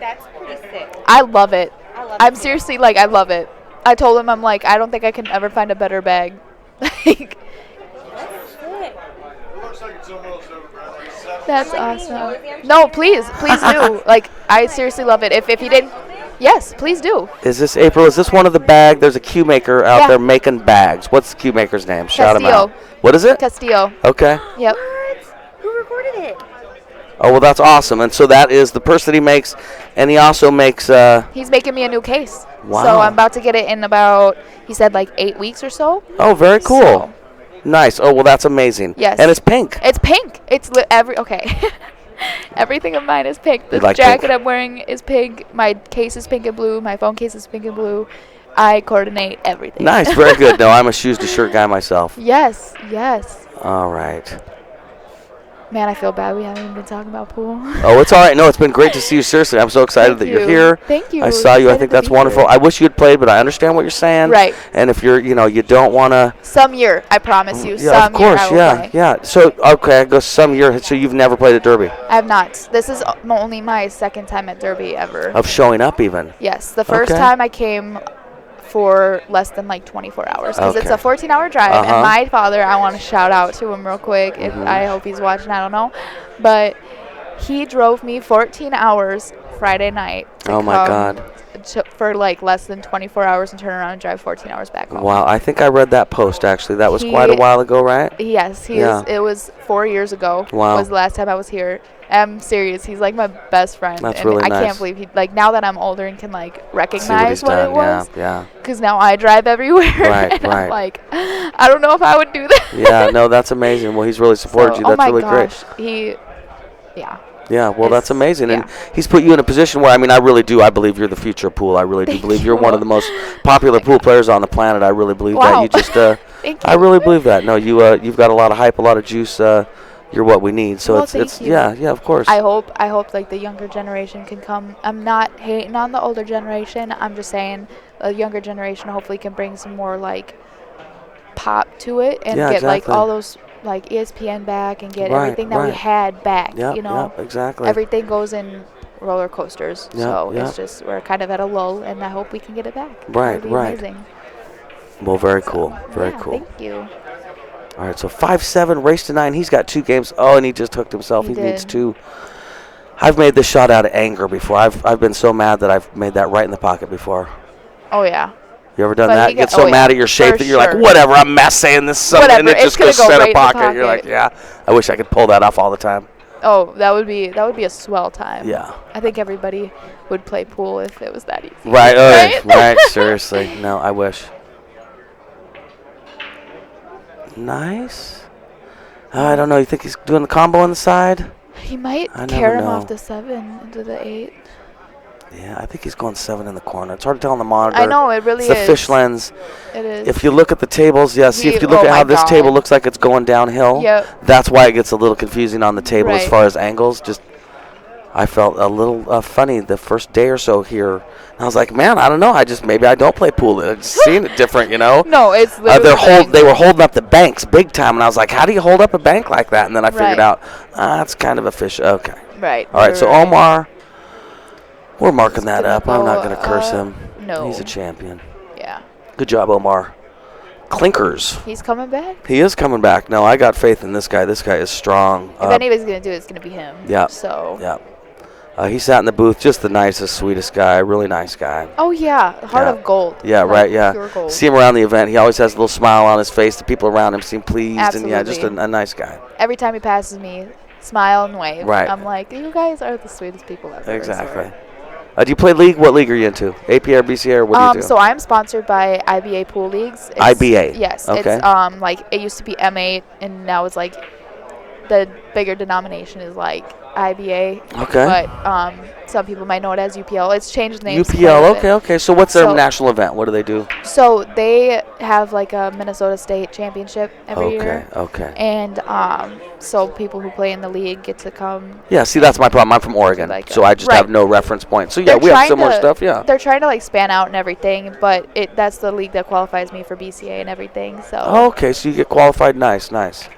That's pretty sick. I love it. I'm seriously like, I love it. I told him, I'm like, I don't think I can ever find a better bag. Like. That's awesome. No, please do. Like, I seriously love it. If you didn't, yes, please do. Is this April? Is this one of the bag? There's a cue maker out there making bags. What's the cue maker's name? Shout him out. What is it? Castillo. Okay. Yep. What? Who recorded it? Oh, well, that's awesome. And so that is the purse that he makes, and he also makes... He's making me a new case. Wow. So I'm about to get it in about, he said, like 8 weeks or so. Oh, very cool. So. Nice. Oh, well, that's amazing. Yes. And it's pink. It's pink. It's okay. Everything of mine is pink. The jacket I'm wearing is pink. My case is pink and blue. My phone case is pink and blue. I coordinate everything. Nice. Very good. No, I'm a shoes to shirt guy myself. Yes. All right. Man, I feel bad we haven't even been talking about pool. Oh, it's all right. No, it's been great to see you. Seriously, I'm so excited that you're here. Thank you. I saw you. I think that's wonderful. I wish you had played, but I understand what you're saying. Right. And if you're, you don't want to. Some year, I promise you. Yeah, of course. Yeah. So, okay, I go some year. So you've never played at Derby? I have not. This is only my second time at Derby ever. Of showing up, even. Yes, the first time I came for less than like 24 hours because it's a 14-hour drive. And my father, I want to shout out to him real quick. If I hope he's watching, I don't know, but he drove me 14 hours Friday night. Oh my God! for like less than 24 hours and turn around and drive 14 hours back home. Wow, I think I read that post actually. That was He- quite a while ago, right? Yes, Yeah. it was 4 years ago. Wow. Was the last time I was here. I'm serious. He's like my best friend. That's and really I nice. can't believe he, like, now that I'm older and can like See what recognize he's what done. it was. Yeah, Because now I drive everywhere. Right, and right. I'm like, I don't know if I would do that. yeah. Yeah, no, that's amazing. Well, he's really supported you. Oh That's my really gosh. great. Yeah. Yeah, well, that's It's- amazing. And yeah. he's put you in a position where, I mean, I really do. I believe you're the future of pool. I really do Thank believe you're you. one of the most popular pool players on the planet. I really believe that. Wow. You just, Thank you. I really believe that. No, you've got a lot of hype, a lot of juice. You're what we need. So Well, it's thank you. yeah, of course. I hope like the younger generation can come. I'm not hating on the older generation. I'm just saying the younger generation hopefully can bring some more like pop to it and Yeah, get like exactly. all those like ESPN back and get Right, everything that we right. had back. Yep, You know, yep, exactly. everything goes in roller coasters. Yep, So yep. it's just we're kind of at a lull, and I hope we can get it back. Right, That'd be right. Amazing. Well, very So, cool. Very yeah, cool. Thank you. All right, so 5-7, race to 9. He's got 2 games. Oh, and he just hooked himself. He He needs did. 2. I've made this shot out of anger before. I've been so mad that I've made that right in the pocket before. Oh yeah. You ever done But that? he You get got- so oh, yeah, mad at your shape for that you're like, sure. whatever, I'm saying this something, and Whatever, it it's just gonna goes go center right in the pocket. You're like, pocket. yeah, I wish I could pull that off all the time. Oh, that would be a swell time. Yeah. I think everybody would play pool if it was that easy. Right, Right? right, seriously. No, I wish. Nice. I don't know. You think he's doing the combo on the side? He might I carry never him off know. the 7 into the 8. Yeah, I think he's going 7 in the corner. It's hard to tell on the monitor. I know, it really It's the is. fish lens. It is. If you look at the tables, yeah, see, if you look Oh at how my this God. table looks like it's going downhill, Yep. that's why it gets a little confusing on the table as Right. far as angles. Just, I felt a little funny the first day or so here. And I was like, man, I don't know. Maybe I don't play pool. I'm just seeing it different, you know? No, it's literally They were holding up the banks big time, and I was like, how do you hold up a bank like that? And then I figured Right. out, that's kind of a fish. Okay. right. All right, you're so right. Omar, we're marking that gonna up. I'm not go, going to curse him. no. He's a champion. Yeah. Good job, Omar. Clinkers. He's coming back. He is coming back. No, I got faith in this guy. This guy is strong. If anybody's going to do it, it's going to be him. Yeah. So. Yeah. He sat in the booth, just the nicest, sweetest guy. Really nice guy. Oh, yeah. Heart Yeah. of gold. Yeah, Like, right, yeah. Pure gold. See him around the event. He always has a little smile on his face. The people around him seem pleased. And yeah, just Absolutely. a nice guy. Every time he passes me, smile and wave. Right. I'm like, you guys are the sweetest people ever. I Exactly. swear. Do you play league? What league are you into? APA or BCA or what do you do? So I'm sponsored by IBA Pool Leagues. IBA? Yes. Okay. It's like it used to be M8 and now it's like the bigger denomination is like IBA. Okay. But some people might know it as UPL. It's changed names. quite a UPL, bit. okay. So what's their So- national event? What do they do? So they have like a Minnesota State championship every Okay, year. okay. And so people who play in the league get to come. Yeah, see, that's my problem. I'm from Oregon, like so a- I just right. have no reference point. So yeah, They're we have trying similar to- stuff. Yeah. They're trying to like span out and everything, but that's the league that qualifies me for BCA and everything. So Okay, so you get qualified. Nice, nice.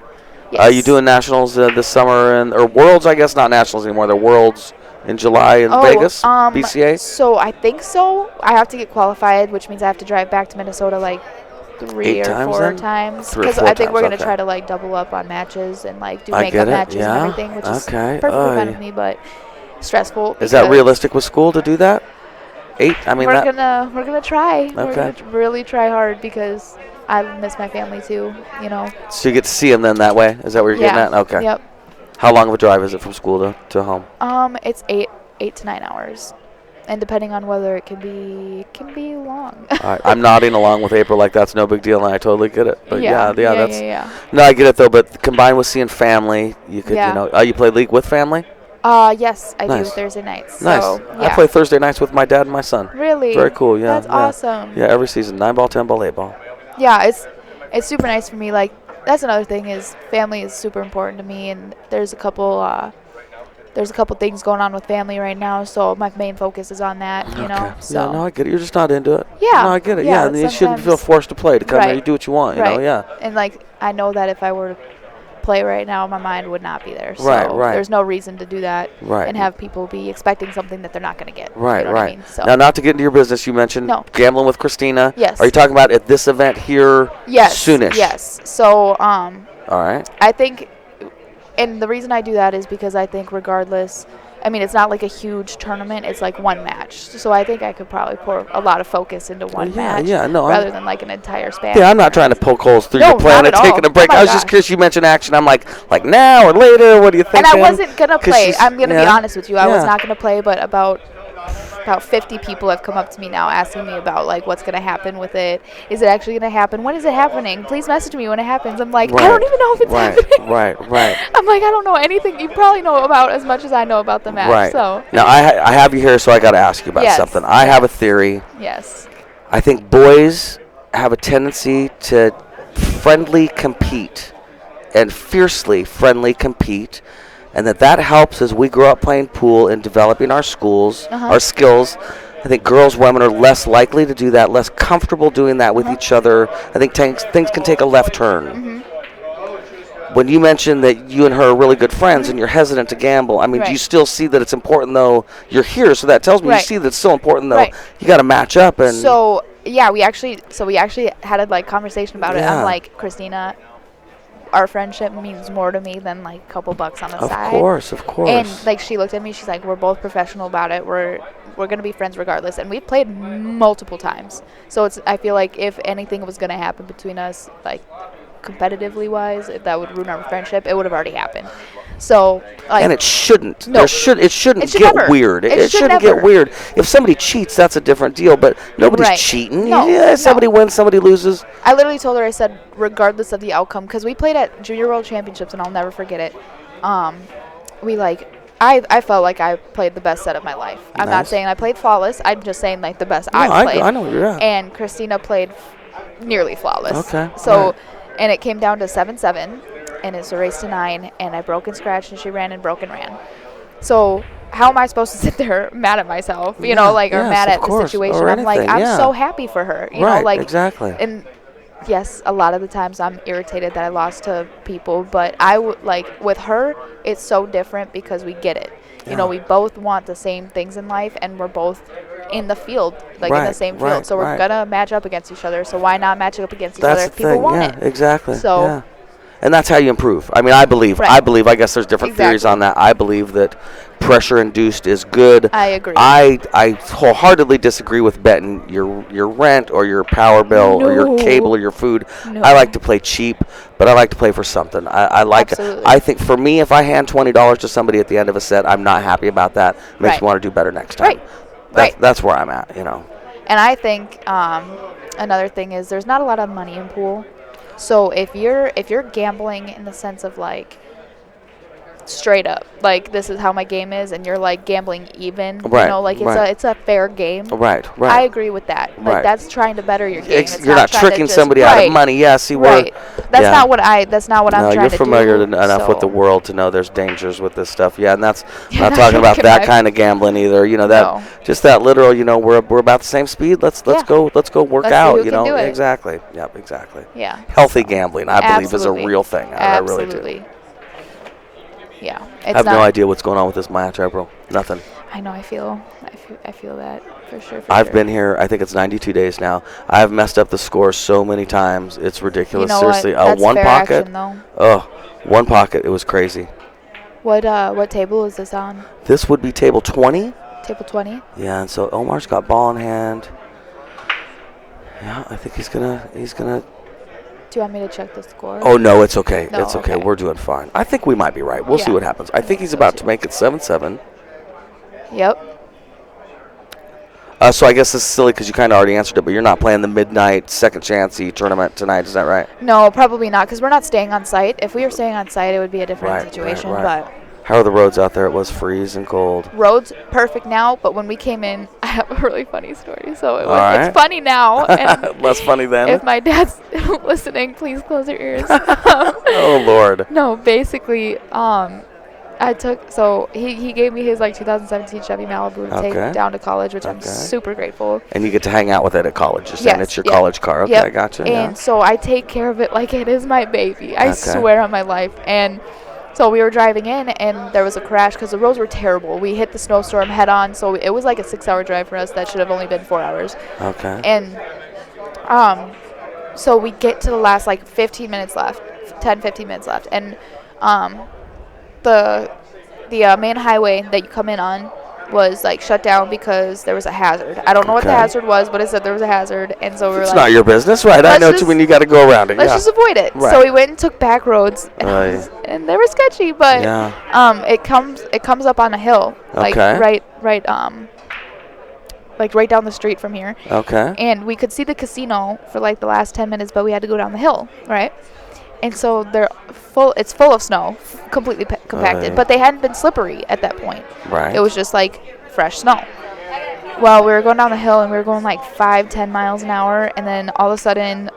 yes. Are you doing nationals this summer or worlds? I guess not nationals anymore. They're worlds in July in Vegas. BCA. So I think so. I have to get qualified, which means I have to drive back to Minnesota like 3 8 or times 4 then? times 3 or because 4 I think we're times, gonna okay. try to like double up on matches and like do I makeup get it, matches yeah. and everything, which is Okay, perfectly fine oy. with me, but stressful. Is that because realistic with school to do that? 8? I mean, we're that. gonna try. We're Okay. gonna really try hard because I miss my family too. You know. So you get to see them then that way? Is that what you're Yeah. getting at? Okay. Yep. How long of a drive is it from school to home? It's 8 to 9 hours, and depending on whether it can be long. All right. I'm nodding along with April like that's no big deal, and I totally get it. But yeah, that's. yeah. No, I get it though. But combined with seeing family, you could, Yeah. you know, you play league with family. Yes, I do Nice. Thursday nights. Nice. So, I yeah. play Thursday nights with my dad and my son. Really? Very cool. Yeah. That's yeah. awesome. Yeah, every season, 9-ball, 10-ball, 8-ball. Yeah, it's super nice for me. Like that's another thing is family is super important to me, and there's a couple things going on with family right now, so my main focus is on that. You know. Okay. So Yeah, no, I get it. You're just not into it. Yeah, No, I get it. yeah, Yeah, and you shouldn't feel sometimes- forced to play. To come there, Right. you do what you want. You know. Right. Yeah. and like I know that if I were to play right now, my mind would not be there. So Right, right. there's no reason to do that Right. and have people be expecting something that they're not going to get. Right, You know right. What I mean? So Now, not to get into your business, you mentioned No. gambling with Christina. Yes. Are you talking about at this event here yes, soonish? yes. So All right. I think, and the reason I do that is because I think regardless, I mean, it's not like a huge tournament. It's like one match. So I think I could probably pour a lot of focus into one match rather than like an entire span. Yeah, I'm not trying to poke holes through your plan and taking a break. Oh I was just curious. You mentioned action. I'm like now or later. What do you think? And I wasn't gonna play. I'm gonna be honest with you. I was not gonna play, but about 50 people have come up to me now asking me about like what's going to happen with it. Is it actually going to happen? When is it happening? Please message me when it happens. I'm like, I don't even know if it's happening. Right. I'm like, I don't know anything. You probably know about as much as I know about the match. Right. So now I have you here, so I got to ask you about something. I have a theory. Yes. I think boys have a tendency to friendly compete and fiercely friendly compete. And that helps as we grow up playing pool and developing our skills. I think girls, women are less likely to do that, less comfortable doing that with each other. I think things can take a left turn. When you mentioned that you and her are really good friends and you're hesitant to gamble, I mean, do you still see that it's important, though? You're here, so that tells me you see that it's still important, though. You got to match up. And so, yeah, we actually had a conversation about it. I'm like, Christina, our friendship means more to me than like a couple bucks on the side. Of course. And like she looked at me, she's like, we're both professional about it. We're gonna be friends regardless. And we've played multiple times. So I feel like if anything was gonna happen between us, like competitively wise, if that would ruin our friendship, it would have already happened. So like, and it shouldn't. No. It shouldn't get never. weird. It shouldn't get weird. If somebody cheats, that's a different deal. But nobody's cheating. No, somebody wins, somebody loses. I literally told her, I said, regardless of the outcome, because we played at Junior World Championships, and I'll never forget it. I felt like I played the best set of my life. I'm not saying I played flawless. I'm just saying like the best I played. I know you're at. And Christina played nearly flawless. Okay. So, and it came down to 7-7. And it's a race to 9, and I broke and scratched, and she ran and broke and ran. So how am I supposed to sit there mad at myself, or mad at the situation? I'm like, I'm so happy for her, you know, like exactly. And yes, a lot of the times I'm irritated that I lost to people, but I would like with her, it's so different because we get it. You know, we both want the same things in life, and we're both in the field, in the same field. So we're gonna match up against each other. So why not match up against each other if people want it? Exactly. So. And that's how you improve. I mean, I believe, I guess there's different theories on that. I believe that pressure-induced is good. I agree. I wholeheartedly disagree with betting your rent or your power bill or your cable or your food. I like to play cheap, but I like to play for something. I like it. I think for me, if I hand $20 to somebody at the end of a set, I'm not happy about that. It makes me want to do better next time. That's where I'm at, you know. And I think another thing is there's not a lot of money in pool. So if you're gambling in the sense of like straight up, like this is how my game is, and you're like gambling even, you know, like it's a fair game. Right. I agree with that. Like that's trying to better your game. You're not tricking somebody out of money. Yeah, see, that's not what I'm trying to do. You're familiar enough with the world to know there's dangers with this stuff. Yeah, and that's not talking about that kind of gambling either. You know, just that literal. You know, we're about the same speed. Let's go work out. You know, exactly. Yep, exactly. Yeah. Healthy gambling, I believe, is a real thing. I really do. Yeah, I have no idea what's going on with this match, bro. Nothing. I know. I feel that for sure. I've been here. I think it's 92 days now. I've messed up the score so many times. It's ridiculous. You know seriously. That's one fair pocket. Action, One pocket. It was crazy. What table is this on? This would be table 20. Table 20. Yeah, and so Omar's got ball in hand. Yeah, I think he's gonna. Do you want me to check the score? Oh, no, it's okay. No, it's okay. We're doing fine. I think we might be right. We'll see what happens. I think he's about to make it 7-7. Yep. So I guess this is silly because you kind of already answered it, but you're not playing the midnight second chance tournament tonight. Is that right? No, probably not, because we're not staying on site. If we were staying on site, it would be a different situation. Right. But how are the roads out there? It was freezing cold. Roads perfect now, but when we came in, I have a really funny story. So it's funny now. And less funny then. If my dad's listening, please close your ears. Oh Lord. No, basically, he gave me his 2017 Chevy Malibu to take down to college, which I'm super grateful. And you get to hang out with it at college. You're saying it's your college car. Okay, I gotcha. And so I take care of it like it is my baby. I swear on my life. And so we were driving in, and there was a crash because the roads were terrible. We hit the snowstorm head on, so it was like a 6-hour drive for us that should have only been 4 hours. Okay. And so we get to the last 15 minutes left, 10, 15 minutes left, and the the main highway that you come in on was like shut down because there was a hazard. I don't know what the Okay. hazard was, but it said there was a hazard, and so we were It's like, not your business, right? I let's know just- when you got to go around it. let's Yeah. just avoid it. Right. So we went and took back roads, Right. and they were sketchy, but Yeah. it comes up on a hill, like Okay. right down the street from here. Okay. And we could see the casino for like the last 10 minutes, but we had to go down the hill, right? And so it's full of snow, completely compacted, Right. but they hadn't been slippery at that point. Right. It was just like fresh snow. Well, we were going down the hill and we were going like 5-10 miles an hour, and then all of a sudden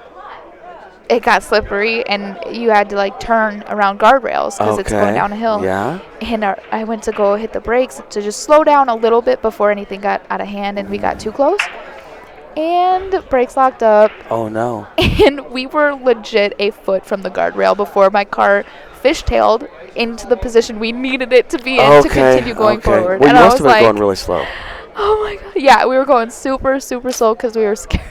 it got slippery and you had to like turn around guardrails because it's going down a hill. Yeah. And I went to go hit the brakes to just slow down a little bit before anything got out of hand and we got too close. And brakes locked up. Oh no. And we were legit a foot from the guardrail before my car fishtailed into the position we needed it to be in to continue going forward. Well, and you I must was have been like, going really slow. oh my God. Yeah, we were going super, super slow because we were scared.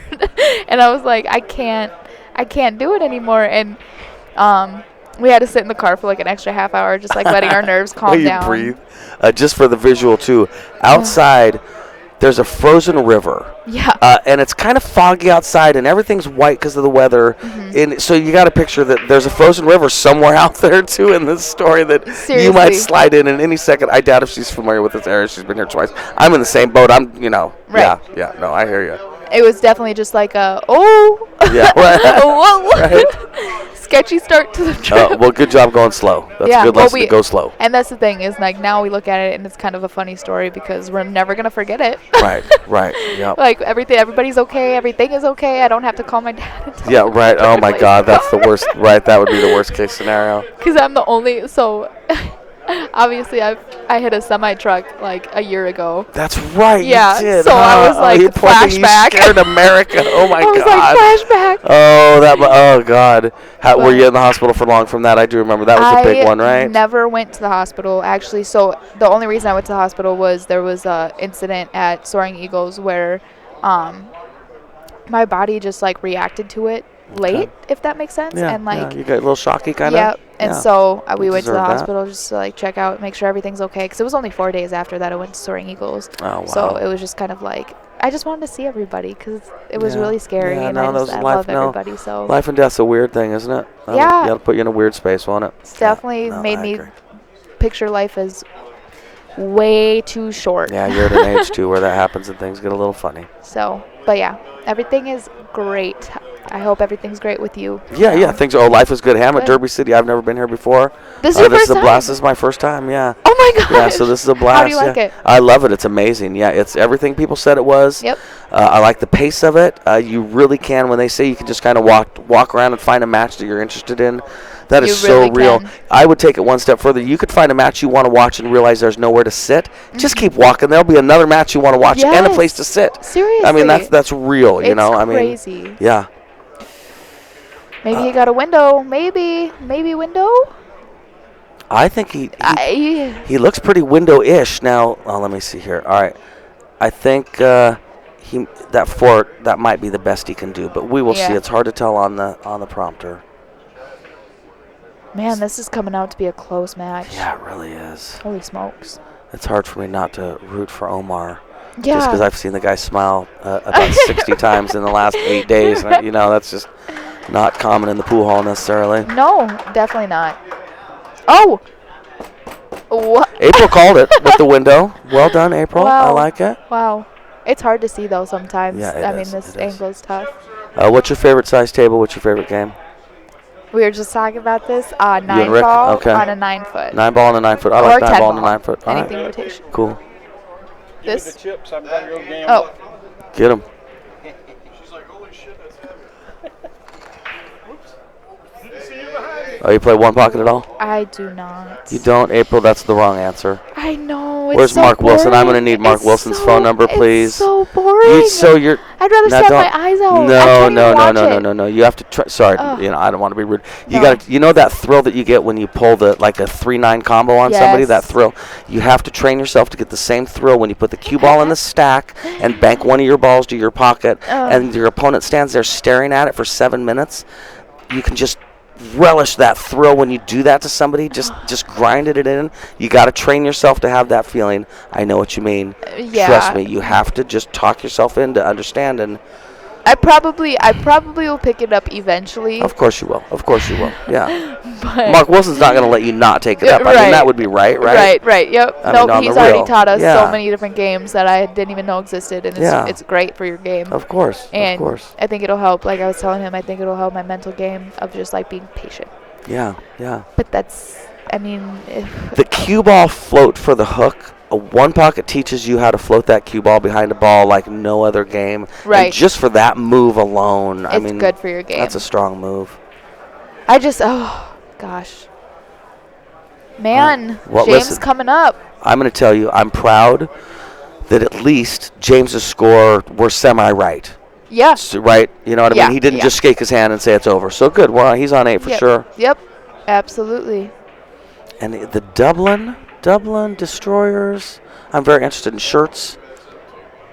And I was like, I can't do it anymore. And we had to sit in the car for like an extra half hour, just like letting our nerves calm Will you down. breathe? Just for the visual too. Outside, there's a frozen river. Yeah. And it's kind of foggy outside, and everything's white because of the weather. Mm-hmm. And so you got to picture that there's a frozen river somewhere out there too in this story that you might Seriously. slide in any second. I doubt if she's familiar with this area. She's been here twice. I'm in the same boat. Right. Yeah. No, I hear you. It was definitely just like Yeah. whoa. Right. Sketchy start to the trip. Well, good job going slow. That's a good lesson to go slow. And that's the thing is like now we look at it and it's kind of a funny story because we're never gonna forget it. Right. Yep. Like everybody's okay. Everything is okay. I don't have to call my dad. And tell Yeah, him right. to Oh my replace God, it. that's the worst. Right, that would be the worst case scenario. Because I'm the only. So obviously I hit a semi truck like a year ago. That's right. Yeah, You did. so I was like, you poor thing, flashback. You scared America. Oh my I was God. like flashback. Oh God. Were you in the hospital for long from that? I do remember that was a big one, right? I never went to the hospital actually. So the only reason I went to the hospital was there was a incident at Soaring Eagles where my body just like reacted to it late, if that makes sense. Yeah. And like you got a little shocky kind of. yep. And so we You went to the deserve that. hospital just to like check out, make sure everything's okay. Because it was only 4 days after that I went to Soaring Eagles. Oh wow. So it was just kind of like I just wanted to see everybody because it was Yeah. really scary, Yeah, and no, I those love no. everybody. So Life and death's a weird thing, isn't it? Yeah. It'll put you in a weird space, won't it? it's definitely No, made I me agree. picture life as way too short. Yeah, you're at an age too where that happens and things get a little funny. So, but yeah, everything is great. I hope everything's great with you. Yeah. Life is good. Ham at Good. Derby City. I've never been here before. This is your This first is a blast. time? This is my first time. Yeah. Oh my god. Yeah, so this is a blast. How do you like yeah. it? I love it. It's amazing. Yeah, it's everything people said it was. Yep. I like the pace of it. You really can, when they say you can just kind of walk around and find a match that you're interested in, that is You so really real. can. I would take it one step further. You could find a match you want to watch and realize there's nowhere to sit. Just Mm-hmm. keep walking. There'll be another match you want to watch and a Yes. place to sit. Seriously. I mean, that's real, you It's know? I mean, crazy. yeah. Maybe he got a window. Maybe window. I think he looks pretty window-ish now. Oh, let me see here. All right, I think that might be the best he can do, but we will see. Yeah. It's hard to tell on the prompter. Man, this is coming out to be a close match. Yeah, it really is. Holy smokes. It's hard for me not to root for Omar, just Yeah. because I've seen the guy smile about 60 times in the last 8 days. And, that's just not common in the pool hall necessarily. No, definitely not. Oh. What? April called it with the window. Well done, April. I Wow. like it. Wow. It's hard to see though sometimes. Yeah, it I mean, is, this it is. angle is tough. What's your favorite size table? What's your favorite game? We were just talking about this. and 9 Rick? ball Okay. on a 9 foot. 9 ball and a 9 foot. I or like 10 9 ball and a 9 foot. All Anything right. rotation. Cool. This. chips. I'm gonna go gamble. Oh. Get him. She's like, holy shit, that's. See you behind me. Oh, you play one pocket at all? I do not. You don't, April. That's the wrong answer. I know. It's Where's so Mark Wilson? I'm boring. gonna need Mark It's Wilson's so- phone number, please. It's so boring. You're. I'd rather Now stab don't- my eyes out. I No, can't no, even no, watch no, no, it. no, no. You have to try. Sorry, Ugh. I don't want to be rude. You No. got to. That thrill that you get when you pull the like a 3-9 combo on somebody. Yes. That thrill. You have to train yourself to get the same thrill when you put the cue ball in the stack and bank one of your balls to your pocket, Ugh. and your opponent stands there staring at it for 7 minutes. You can just relish that thrill when you do that to somebody. Just grinded it in. You got to train yourself to have that feeling. I know what you mean. Yeah. Trust me, you have to just talk yourself into understanding. I probably will pick it up eventually. Of course you will. Of course you will. Yeah. But Mark Wilson's not going to let you not take it up. I mean, Right. that would be right. Right. Yep. I No, mean, on he's the already real. taught us Yeah. so many different games that I didn't even know existed, and Yeah. it's great for your game. Of course. And of course. I think it'll help. Like I was telling him, I think it'll help my mental game of just like being patient. Yeah. Yeah. But that's, I mean, The cue ball float for the hook. A one pocket teaches you how to float that cue ball behind a ball like no other game. Right. And just for that move alone, I it's mean, good for your game. that's a strong move. I just, oh gosh, man, Well, James listen. coming up. I'm going to tell you, I'm proud that at least James's score were semi-right. Yeah. Right? You know what I Yeah, mean? He didn't yeah. just shake his hand and say it's over. So good. Well, he's on 8 for Yep. sure. Yep. Absolutely. And the Dublin Destroyers. I'm very interested in shirts.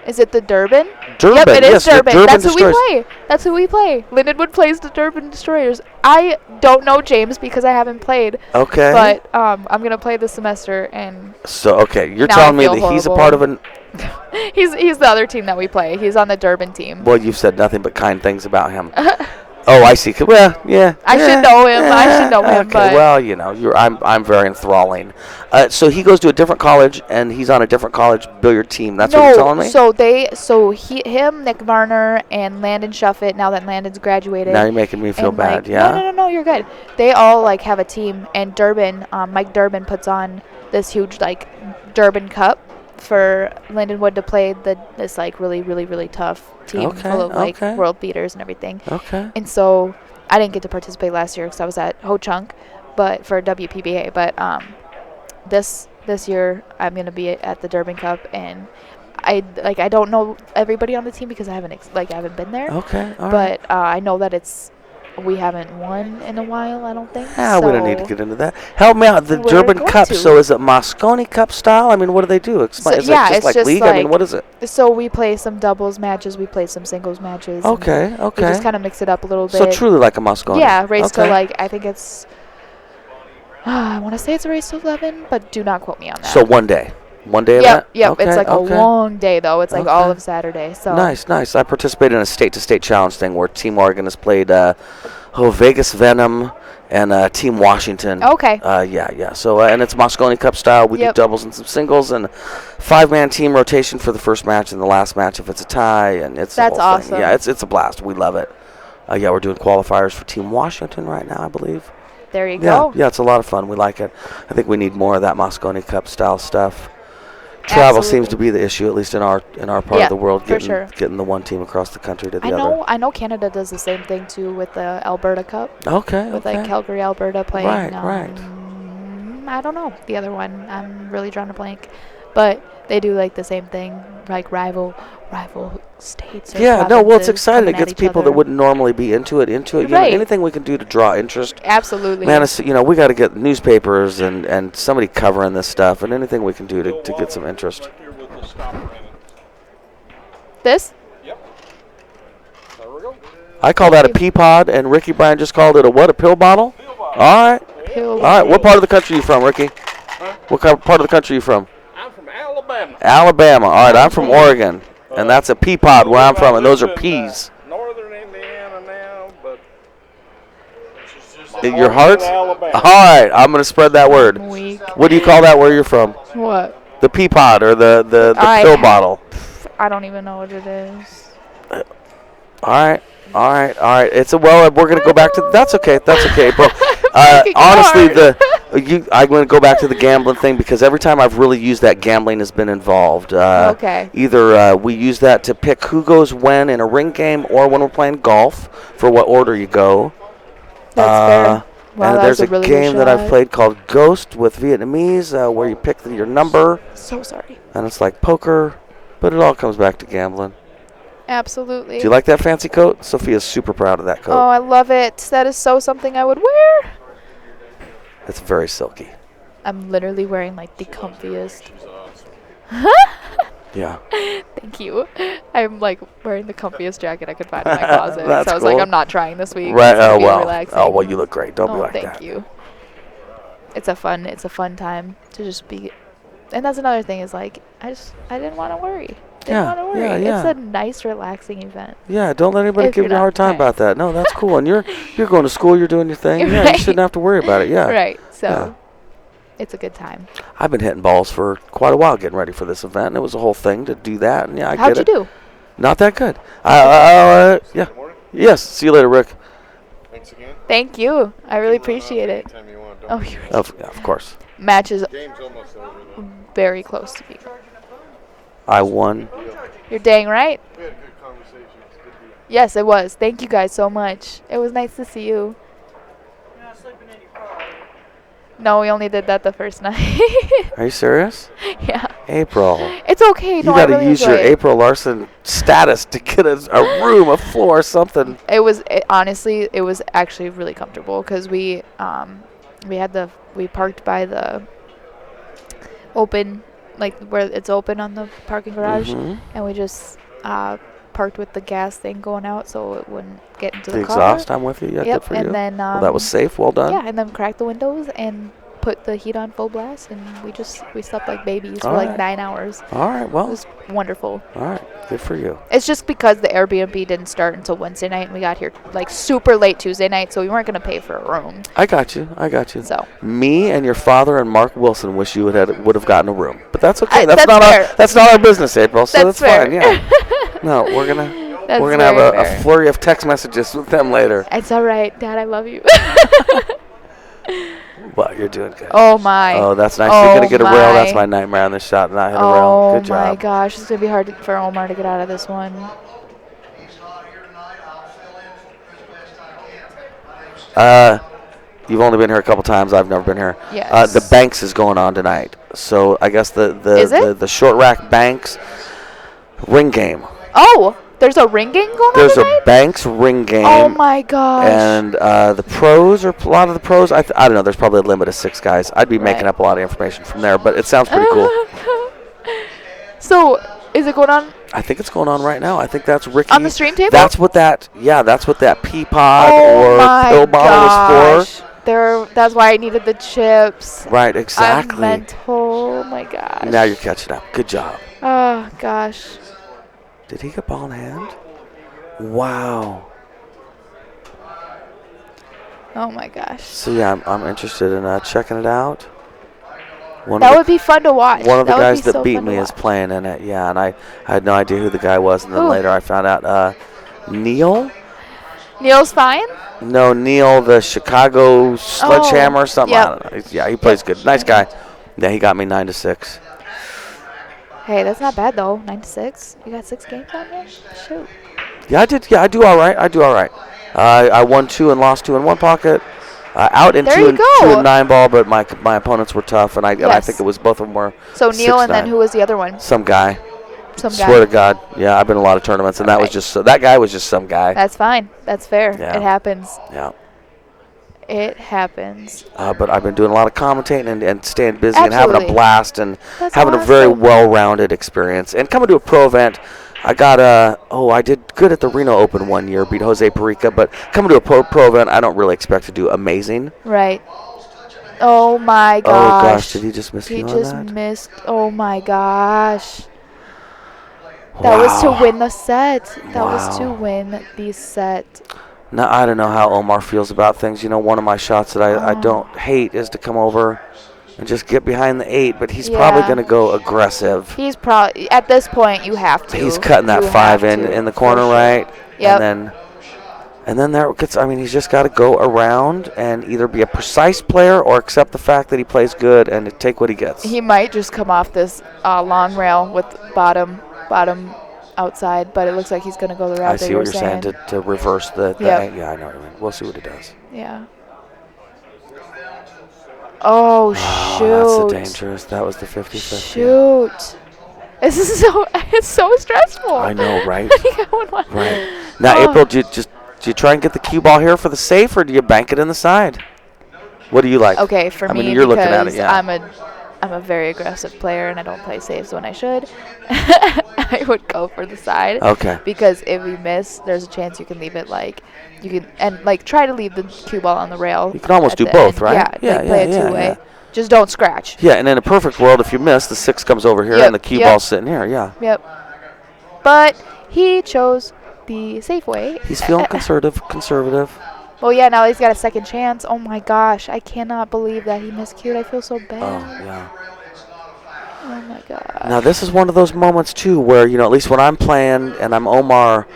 Is it the Durban? Durban, Yep, it is yes, the Durban. Durban That's who we Destroyers. play. That's who we play. Lindenwood plays the Durban Destroyers. I don't know James because I haven't played, Okay. but I'm gonna play this semester, and So, okay, you're Now I telling me feel that he's a horrible. part of an... he's the other team that we play. He's on the Durban team. Well, you've said nothing but kind things about him. Oh, I see. Well, yeah. I should yeah, know him. I yeah, should know him, Okay, but- well, you know, I'm very enthralling. So he goes to a different college, and he's on a different college billiard team. That's what you're telling me? Him, Nick Varner, and Landon Shuffett. Now that Landon's graduated, Now you're making me feel and, bad, like, yeah? No, you're good. They all like have a team, and Durban, Mike Durban puts on this huge like Durban Cup for Lindenwood to play this like really tough team Okay, full of like okay. world beaters and everything. Okay. And so I didn't get to participate last year because I was at Ho Chunk, but for WPBA. But this year I'm gonna be at the Durban Cup, and I don't know everybody on the team because I haven't been there. Okay, all right. But I know that we haven't won in a while, I don't think. Ah, we don't need to so- get into that. Help me out. The We're Durban going Cup, to. so is it Moscone Cup style? I mean, what do they do? Explain. So, is yeah, it just it's like just league? I mean, like- what is it? So we play some doubles matches, we play some singles matches. and Okay, We okay. just kind of mix it up a little bit. So truly like a Moscone. Yeah, race okay. to like, I think it's, I want to say it's a race to 11, but do not quote me on that. So one day. One day of Yep, that? yep. Okay, It's like okay. a long day though. It's like all Okay. of Saturday. So Nice. I participated in a state-to-state challenge thing where Team Oregon has played Vegas Venom and Team Washington. Okay. Yeah. So and it's Moscone Cup style. We Yep. do doubles and some singles and 5-man team rotation for the first match and the last match if it's a tie, and it's the That's whole thing. awesome. Yeah, it's a blast. We love it. Yeah, we're doing qualifiers for Team Washington right now, I believe. There you Yeah, go. yeah, it's a lot of fun. We like it. I think we need more of that Moscone Cup style stuff. Travel seems to be the issue, at least in our part Yeah, of the world, for sure. getting the one team across the country to the I other. know Canada does the same thing too with the Alberta Cup, Okay. with okay. like Calgary, Alberta playing. Right. I don't know the other one. I'm really drawing a blank, but they do like the same thing, like rival states. Or Yeah, no, well, it's provinces exciting. It coming at gets each people other. that wouldn't normally be into it. You know, Right. anything we can do to draw interest. Absolutely. Man, we got to get newspapers and somebody covering this stuff, and anything we can do to get some interest. Right here with the stopper in it. This? Yep. There we go. I call that a pea pod, and Ricky Bryan just called it a what? A pill bottle? Pill bottle. All right. Pill. All right. What part of the country are you from, Ricky? What part of the country are you from? I'm from Alabama. Alabama. All right. I'm from Oregon, and that's a pea pod where I'm from, and those are I live in, peas. Northern Indiana now, but Your heart? Alabama. All right. I'm gonna spread that word. Weak. What do you call that where you're from? What? The pea pod or the I pill ha- bottle. I don't even know what it is. All right. We're gonna go back to. That's okay, bro. Making it Honestly, hard. I'm gonna go back to the gambling thing because every time I've really used that, gambling has been involved. Okay. Either we use that to pick who goes when in a ring game, or when we're playing golf for what order you go. That's fair. Wow, and that there's was a really game good that I've shot. played called Ghost with Vietnamese, where you pick your number, So sorry. and it's like poker, but it all comes back to gambling. Absolutely. Do you like that fancy coat? Sophia's super proud of that coat. Oh, I love it. That is so something I would wear. It's very silky. I'm literally wearing like the comfiest. Yeah. Thank you. I'm like wearing the comfiest jacket I could find in my closet. That's so I was cool. like, I'm not trying this week. Right. It's gonna Oh be well. relaxing. Oh well. You look great. Don't be like thank that. you. It's a fun time to just be, and that's another thing is like I didn't want to worry. Didn't want to worry. Yeah. It's a nice relaxing event. Yeah. Don't let anybody If give you're you a not- hard time right. about that. No, that's cool. And you're going to school. You're doing your thing. Yeah. You Right. shouldn't have to worry about it. Yeah. Right. So Yeah. it's a good time. I've been hitting balls for quite a while getting ready for this event, and it was a whole thing to do that. And yeah, I How'd get you it. do? Not that good. Yeah. Good morning. Yes. See you later, Rick. Thanks again. Thank you. I really appreciate it. Anytime you want. Oh, you're Of course. match is Game's almost over. Though. very close to you. I won. You're dang right. We had a good conversation. It's good to Yes, it was. Thank you guys so much. It was nice to see you. No, we only did that the first night. Are you serious? Yeah. April. It's okay. You No, I got to really use your enjoy it. April Larson status to get a room, a floor, something. Honestly, it was actually really comfortable because we parked by the open, like where it's open on the parking garage, Mhm. and we just parked with the gas thing going out so it wouldn't get into The the car. exhaust, I'm with you. Yeah, Yep, good for and you. then Well, that was safe. Well done. yeah, and then cracked the windows and put the heat on full blast, and we slept like babies for All like right. 9 hours. All right. It Well, was wonderful. all right. Good for you. It's just because the Airbnb didn't start until Wednesday night, and we got here like super late Tuesday night, so we weren't gonna pay for a room. I got you. So Me and your father and Mark Wilson wish you would have gotten a room, but that's okay. That's fair. That's not our business, April. So That's that's fair. fine. Yeah. No, we're gonna That's have very a fair. flurry of text messages with them later. It's all right, Dad. I love you. Well, you're doing good. Oh my. Oh, that's nice. Oh You're gonna get a rail. That's my. my nightmare on this shot. Not hit a rail. Oh Good job. my gosh, it's gonna be hard for Omar to get out of this one. You've only been here a couple times. I've never been here. Yes. The Banks is going on tonight. So I guess Is it? the short rack Banks ring game. Oh, there's a ring game going There's on a tonight? Banks ring game. Oh my gosh. And the pros, a lot of the pros, I don't know. There's probably a limit of 6 guys. I'd be making Right. up a lot of information from there, but it sounds pretty cool. So, is it going on I think it's going on right now. I think that's Ricky. on the stream table? That's what that pea pod Oh or my pill bottle was gosh. That's why I needed the chips. for. Right, exactly. I'm mental. Oh my gosh. Now you're catching up. Good job. Oh gosh. Did he get ball in hand? Wow. Oh my gosh. So yeah, I'm interested in checking it out. That would be fun to watch. One of the That would guys be that so beat fun to me is watch. playing in it. Yeah, and I had no idea who the guy was, and then Who? later I found out Neil. Neil's fine? No, Neil, the Chicago Sledgehammer, something. yep. I don't know. Yeah, he plays good. Nice guy. Yeah, he got me 9-6. Hey, that's not bad though. 9-6. You got 6 games on there? Shoot. Yeah, I did. Yeah, I do all right. I won 2 and lost 2 in one pocket. Out in There 2 you and go. 2 and 9 ball, but my opponents were tough, and I Yes. think it was both of them were. So Neil, and then 6-9. who was the other one? Some guy. Some guy. Swear to God. Yeah, I've been in a lot of tournaments, and that was Alright. that guy was just some guy. That's fine. That's fair. Yeah. It happens. Yeah. It happens. But I've been doing a lot of commentating and staying busy and having a Absolutely. blast and That's having a very awesome. well-rounded experience. And coming to a pro event, I got I did good at the Reno Open one year, beat Jose Perica. But coming to a pro event, I don't really expect to do amazing. Right. Oh my gosh. Oh gosh, did he just miss He you on just that? missed. Oh my gosh. That was to win the set. That was to Wow. win the set. Now, I don't know how Omar feels about things. You know, one of my shots that I Oh. don't hate is to come over and just get behind the 8, but he's probably Yeah. going to go aggressive. He's probably at this point. You have to. He's cutting that You 5 have in to, the for corner, sure. right? Yep. And then there gets. I mean, he's just got to go around and either be a precise player or accept the fact that he plays good and take what he gets. He might just come off this long rail with bottom outside, but it looks like he's going to go the route I that see you're what you're saying to reverse the. Yep. Yeah, I know what you mean. We'll see what he does. Yeah. Oh, shoot. Oh, that's the dangerous. That was the 50-50. Shoot. This is it's so stressful. I know, right? Right. Right. Now, Oh. April, do you try and get the cue ball here for the safe, or do you bank it in the side? What do you like? Okay, for I me, mean, you're looking at it, because yeah. I'm a I'm a very aggressive player and I don't play saves when I should, I would go for the side. Okay. Because if you miss, there's a chance you can leave it you can try to leave the cue ball on the rail. You can almost at do the both, end. right? Yeah, play it two-way. yeah. Just don't scratch. Yeah, and in a perfect world, if you miss, the 6 comes over here Yep, and the cue yep. ball's sitting here. Yeah. Yep. But he chose the safe way. He's feeling conservative. Well, yeah, now he's got a second chance. Oh my gosh, I cannot believe that he miscued. I feel so bad. Oh, yeah. Oh my gosh. Now, this is one of those moments, too, where, at least when I'm playing and I'm Omar,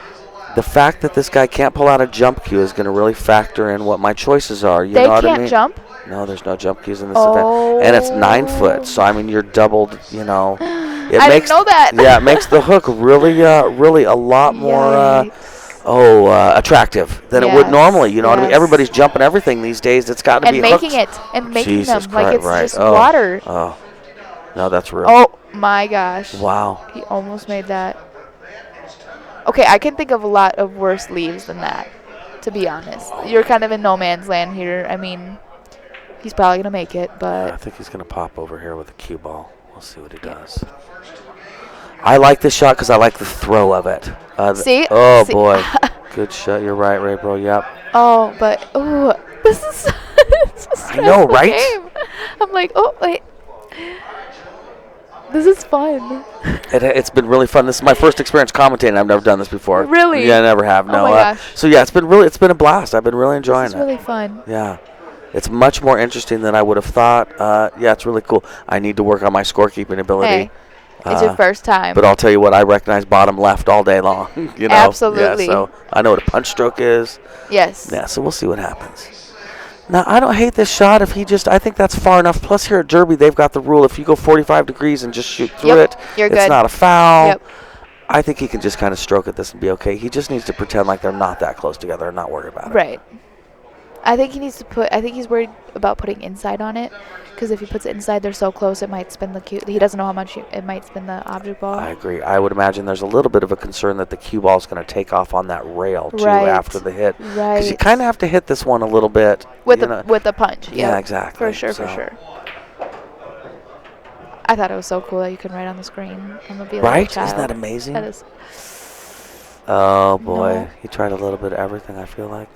the fact that this guy can't pull out a jump cue is going to really factor in what my choices are. You They know what I can't mean? jump? No, there's no jump cues in this event. And it's 9 foot, so, you're doubled, It I makes, didn't know that. Yeah, it makes the hook really a lot more attractive than it would Yes, normally. You know what I mean? yes. Everybody's jumping everything these days. It's got to be And making hooked. Jesus them like Christ, it's right. just water. Oh, no, that's real. Oh my gosh. Wow. He almost made that. Okay, I can think of a lot of worse leaves than that, to be honest. You're kind of in no man's land here. I mean, he's probably going to make it, I but think he's going to pop over here with a cue ball. We'll see what he does. I like this shot because I like the throw of it. See? Oh, See? boy. Good shot. You're right, Ray, bro. Yep. oh, but this is it's a I know, stressful right? game. I'm like, oh, wait. This is fun. It's been really fun. This is my first experience commentating. I've never done this before. Really? Yeah, I never have. No. Oh my gosh. So yeah, it's been a blast. I've been really enjoying This is it. really fun. Yeah. It's much more interesting than I would have thought. Yeah, it's really cool. I need to work on my scorekeeping ability. Hey, it's your first time. But I'll tell you what, I recognize bottom left all day long. Absolutely. Yeah, so I know what a punch stroke is. Yes. Yeah, so we'll see what happens. Now, I don't hate this shot if I think that's far enough. Plus, here at Derby, they've got the rule if you go 45 degrees and just shoot through Yep, it, you're it's good. not a foul. Yep. I think he can just kind of stroke at this and be okay. He just needs to pretend like they're not that close together and not worry about it. Right. I think he's worried about putting inside on it, because if he puts it inside, they're so close, it might spin the cue. He doesn't know how much it might spin the object ball. I agree. I would imagine there's a little bit of a concern that the cue ball is going to take off on that rail, too, Right. after the hit. Right. Because you kind of have to hit this one a little bit. With the punch. Yeah, Yep. exactly. For sure, So- for sure. I thought it was so cool that you can write on the screen. I'm gonna be a Right? little child. Isn't that amazing? That is. Oh, boy. No. He tried a little bit of everything, I feel like.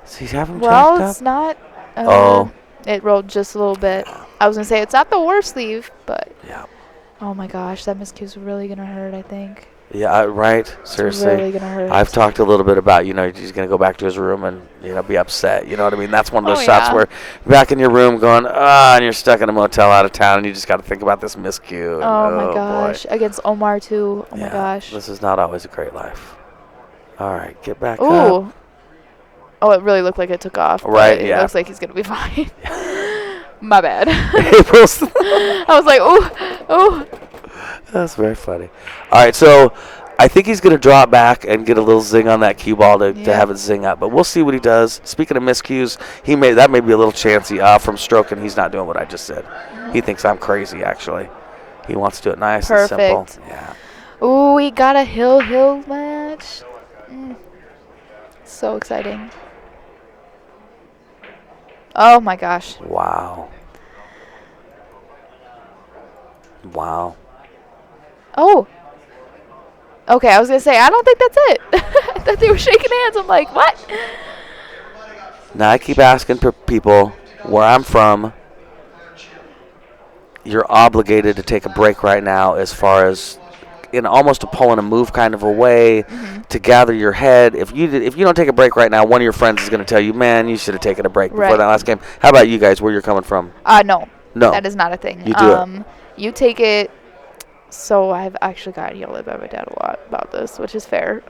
Does he have him Well, jacked it's up? not. Oh. It rolled just a little bit. I was gonna say it's not the worst leave, but Yeah. oh my gosh, that miscue's really gonna hurt. I think. Yeah, right? It's Seriously. really gonna hurt. I've talked a little bit about, he's going to go back to his room and, be upset. You know what I mean? That's one of those Oh, shots yeah. where you're back in your room going, and you're stuck in a motel out of town and you just got to think about this miscue. And, Oh my boy. gosh, against Omar too. Oh my Yeah, gosh. This is not always a great life. All right, get back up. Ooh. Oh, it really looked like it took off. but Right, It yeah. looks like he's gonna be fine. My bad. April's. I was like, ooh. That's very funny. All right, so I think he's going to drop back and get a little zing on that cue ball to Yeah. have it zing up. But we'll see what he does. Speaking of miscues, that may be a little chancy from stroking. He's not doing what I just said. He thinks I'm crazy, actually. He wants to do it nice and simple. Perfect. Yeah. Ooh, we got a hill match. So exciting. Oh my gosh. Wow. Wow. Oh. Okay, I was gonna say I don't think that's it. I thought they were shaking hands. I'm like, what? Now I keep asking people where I'm from. You're obligated to take a break right now, as far as in almost a pull and a move kind of a way to gather your head. If you don't take a break right now, one of your friends is going to tell you, "Man, you should have taken a break before Right. that last game." How about you guys? Where you're coming from? No. No. That is not a thing. You do it. You take it. So I've actually gotten yelled at by my dad a lot about this, which is fair.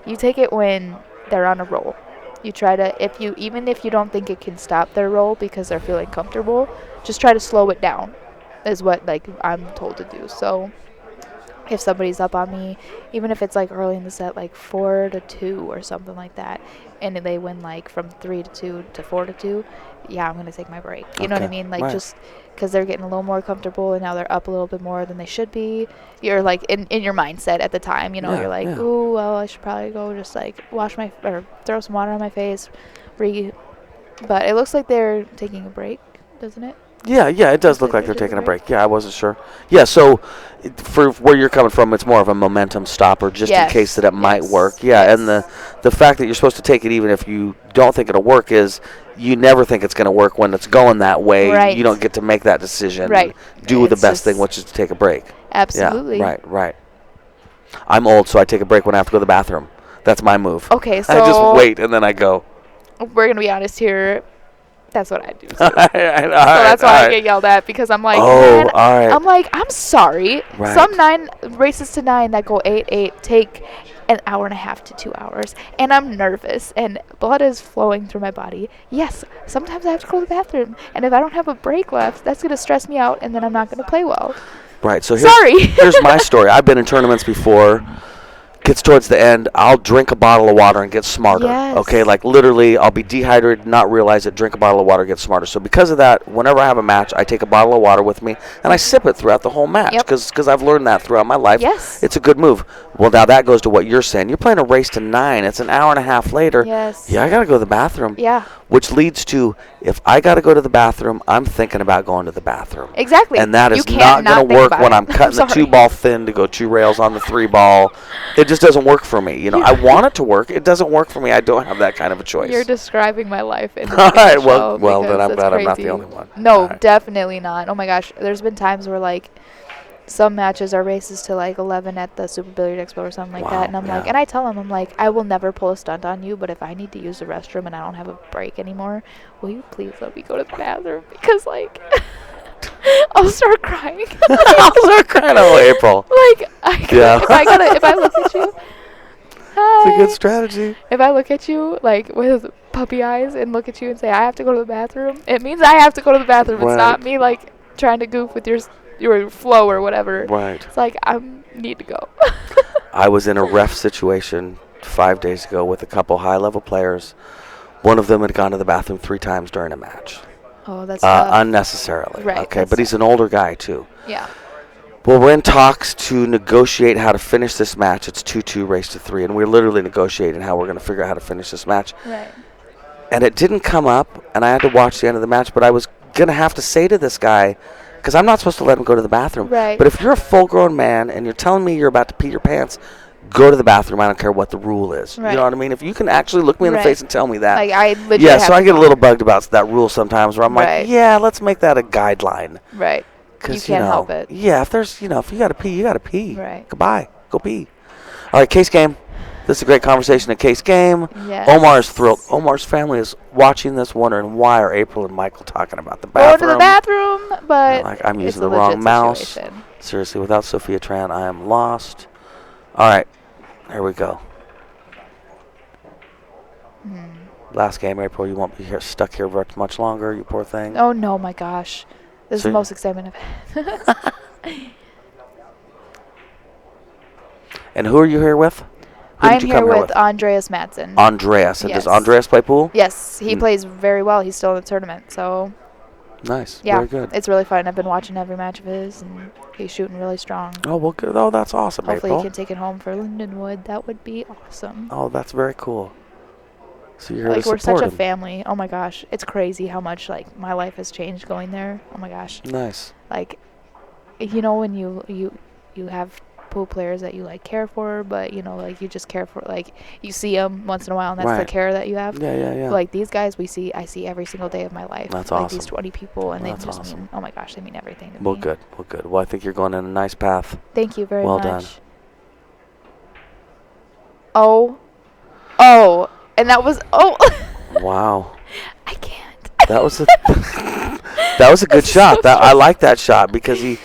You take it when they're on a roll. You try to, even if you don't think it can stop their roll because they're feeling comfortable, just try to slow it down, is what I'm told to do. So if somebody's up on me, even if it's early in the set, 4-2 or something like that, and they win from 3-2 to 4-2, yeah, I'm gonna take my break. You know what I Okay, mean? right. Just because they're getting a little more comfortable and now they're up a little bit more than they should be. You're in your mindset at the time. Yeah, You're like, yeah. ooh, well, I should probably go just or throw some water on my face, But it looks like they're taking a break, doesn't it? Yeah, it does look like they're taking a break. Yeah, I wasn't sure. Yeah, so for where you're coming from, it's more of a momentum stopper just in case that it might work. Yeah, and the fact that you're supposed to take it even if you don't think it'll work is you never think it's going to work when it's going that way. Right. You don't get to make that decision. Right. Do the It's best thing, just- which is to take a break. Absolutely. Yeah, right. I'm old, so I take a break when I have to go to the bathroom. That's my move. Okay, so I just wait and then I go. we're gonna be honest here. That's what I do. Too. So So that's why I get yelled at because I'm like, man, all right. I'm like, I'm sorry. Right. Some 9 races to 9 that go 8-8 take an hour and a half to 2 hours, and I'm nervous, and blood is flowing through my body. Yes, sometimes I have to go to the bathroom, and if I don't have a break left, that's gonna stress me out, and then I'm not gonna play well. Right. So Sorry. here's my story. I've been in tournaments before. Gets towards the end, I'll drink a bottle of water and get smarter. Yes. Okay, like literally, I'll be dehydrated, not realize it, drink a bottle of water, get smarter. So because of that, whenever I have a match, I take a bottle of water with me and I sip it throughout the whole match Yep. because I've learned that throughout my life. Yes. It's a good move. Well, now that goes to what you're saying. You're playing a race to 9. It's an hour and a half later. Yes. Yeah, I got to go to the bathroom. Yeah. Which leads to, if I got to go to the bathroom, I'm thinking about going to the bathroom. Exactly. And that You is can't not going to think work about when it. I'm cutting the sorry. 2-ball thin to go 2 rails on the 3-ball. It just doesn't work for me. You know, I want it to work. It doesn't work for me. I don't have that kind of a choice. You're describing my life in, All in right, the well, show then I'm because glad it's I'm not the crazy. only one. No, All right. definitely not. Oh my gosh, there's been times where like some matches are races to like 11 at the Super Billiard Expo or something like Wow, that, and I'm like, yeah. and I tell them, I'm like, I will never pull a stunt on you, but if I need to use the restroom and I don't have a break anymore, will you please let me go to the bathroom? Because like, I'll start crying. I'll start crying. Oh, April. Like, Yeah. if I look at you. It's a Hi. good strategy. If I look at you like with puppy eyes and look at you and say I have to go to the bathroom, it means I have to go to the bathroom. Right. It's not me like trying to goof with your flow or whatever. Right. It's like I need to go. I was in a ref situation 5 days ago with a couple high-level players. One of them had gone to the bathroom 3 times during a match. Oh, that's tough. Unnecessarily. Right, Okay, that's but he's an older guy, too. Yeah. Well, we're in talks to negotiate how to finish this match. It's 2-2, race to 3, and we're literally negotiating how we're going to figure out how to finish this match. Right. And it didn't come up, and I had to watch the end of the match, but I was going to have to say to this guy, because I'm not supposed to let him go to the bathroom. Right. But if you're a full-grown man and you're telling me you're about to pee your pants, go to the bathroom. I don't care what the rule is. Right. You know what I mean? If you can actually look me in the Right. face and tell me that. Like I legit Yeah, have so I to get a go. little bugged about that rule sometimes where I'm Right. like, yeah, let's make that a guideline. Right. 'Cause, You can't help it. Yeah, if there's, if you got to pee, you got to pee. Right. Goodbye. Go pee. All right, case game. This is a great conversation at Case Game. Yes. Omar is thrilled. Omar's family is watching this, wondering why are April and Michael talking about the Go bathroom. to the bathroom, but Like, I'm it's using a the wrong legit mouse. situation. Seriously, without Sophia Tran, I am lost. All right, here we go. Last game, April. You won't be stuck here very much longer, you poor thing. Oh no, my gosh. This is So- the most excitement I've had. And who are you here with? Who I'm did you here come with Andreas Madsen. Andreas. And does Yes. Andreas play pool? Yes, he Mm. plays very well. He's still in the tournament, so Nice. yeah, Very good. it's really fun. I've been watching every match of his, and he's shooting really strong. Oh, well, good. Oh, that's awesome, Hopefully, April. he can take it home for Lindenwood. That would be awesome. Oh, that's very cool. So you're here Like to we're support such a him. family. Oh my gosh, it's crazy how much like my life has changed going there. Oh my gosh, Nice. like when you have pool players that you like care for, but like you just care for like you see them once in a while, and that's the Right. care that you have. Yeah, yeah, yeah. Like these guys, I see every single day of my life. That's like awesome. these 20 people, and That's they just awesome. mean, oh my gosh, they mean everything to Well, me. good. Well, good. Well, I think you're going in a nice path. Thank you very Well much. done. Oh, and that was Wow. I can't. That was a that was a good That's shot. so That I like that shot because he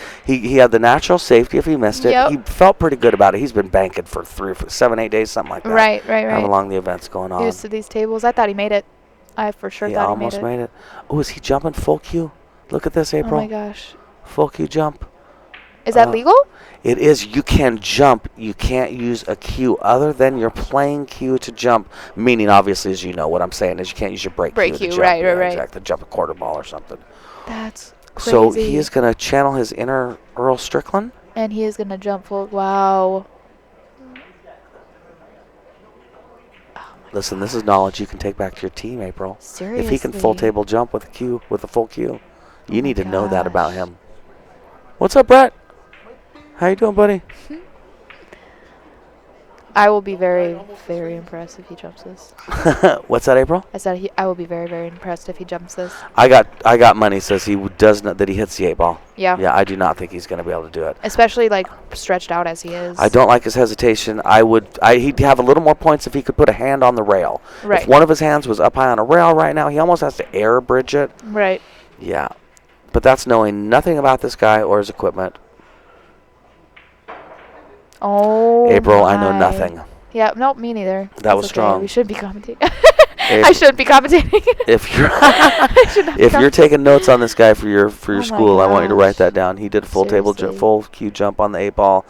had the natural safety if he missed it. Yep. He felt pretty good about it. He's been banking for 7, 8 days, something like that. Right. However long the event's going on. Used to these tables. I thought he made it. I for sure He thought almost he made it. made it. Oh, is he jumping full Q? Look at this, April. Oh my gosh. Full Q jump. Is that legal? It is. You can jump. You can't use a cue other than your playing cue to jump. Meaning, obviously, as you know, what I'm saying is you can't use your break Break cue cue, to jump. right, Yeah, right. Exactly. Jump a quarter ball or something. That's crazy. So he is going to channel his inner Earl Strickland. And he is gonna jump full. Wow. Listen, this is knowledge you can take back to your team, April. Seriously. If he can full table jump with a cue, with a full cue, You my need to know that about gosh. him. What's up, Brett? How you doing, buddy? I will be very, very impressed if he jumps this. What's that, April? I said I will be very, very impressed if he jumps this. I got money says he does not that he hits the 8-ball. Yeah. Yeah, I do not think he's going to be able to do it. Especially like stretched out as he is. I don't like his hesitation. He'd have a little more points if he could put a hand on the rail. Right. If one of his hands was up high on a rail right now, he almost has to air bridge it. Right. Yeah. But that's knowing nothing about this guy or his equipment. Oh. April, I know my. nothing. Yeah. Nope. Me neither. That was okay. strong. We should be commentating. I shouldn't be commentating. If you're I should not be if you're commentating. taking notes on this guy for your my school, I want you to write gosh. that down. He did full Seriously. full cue jump on the 8-ball.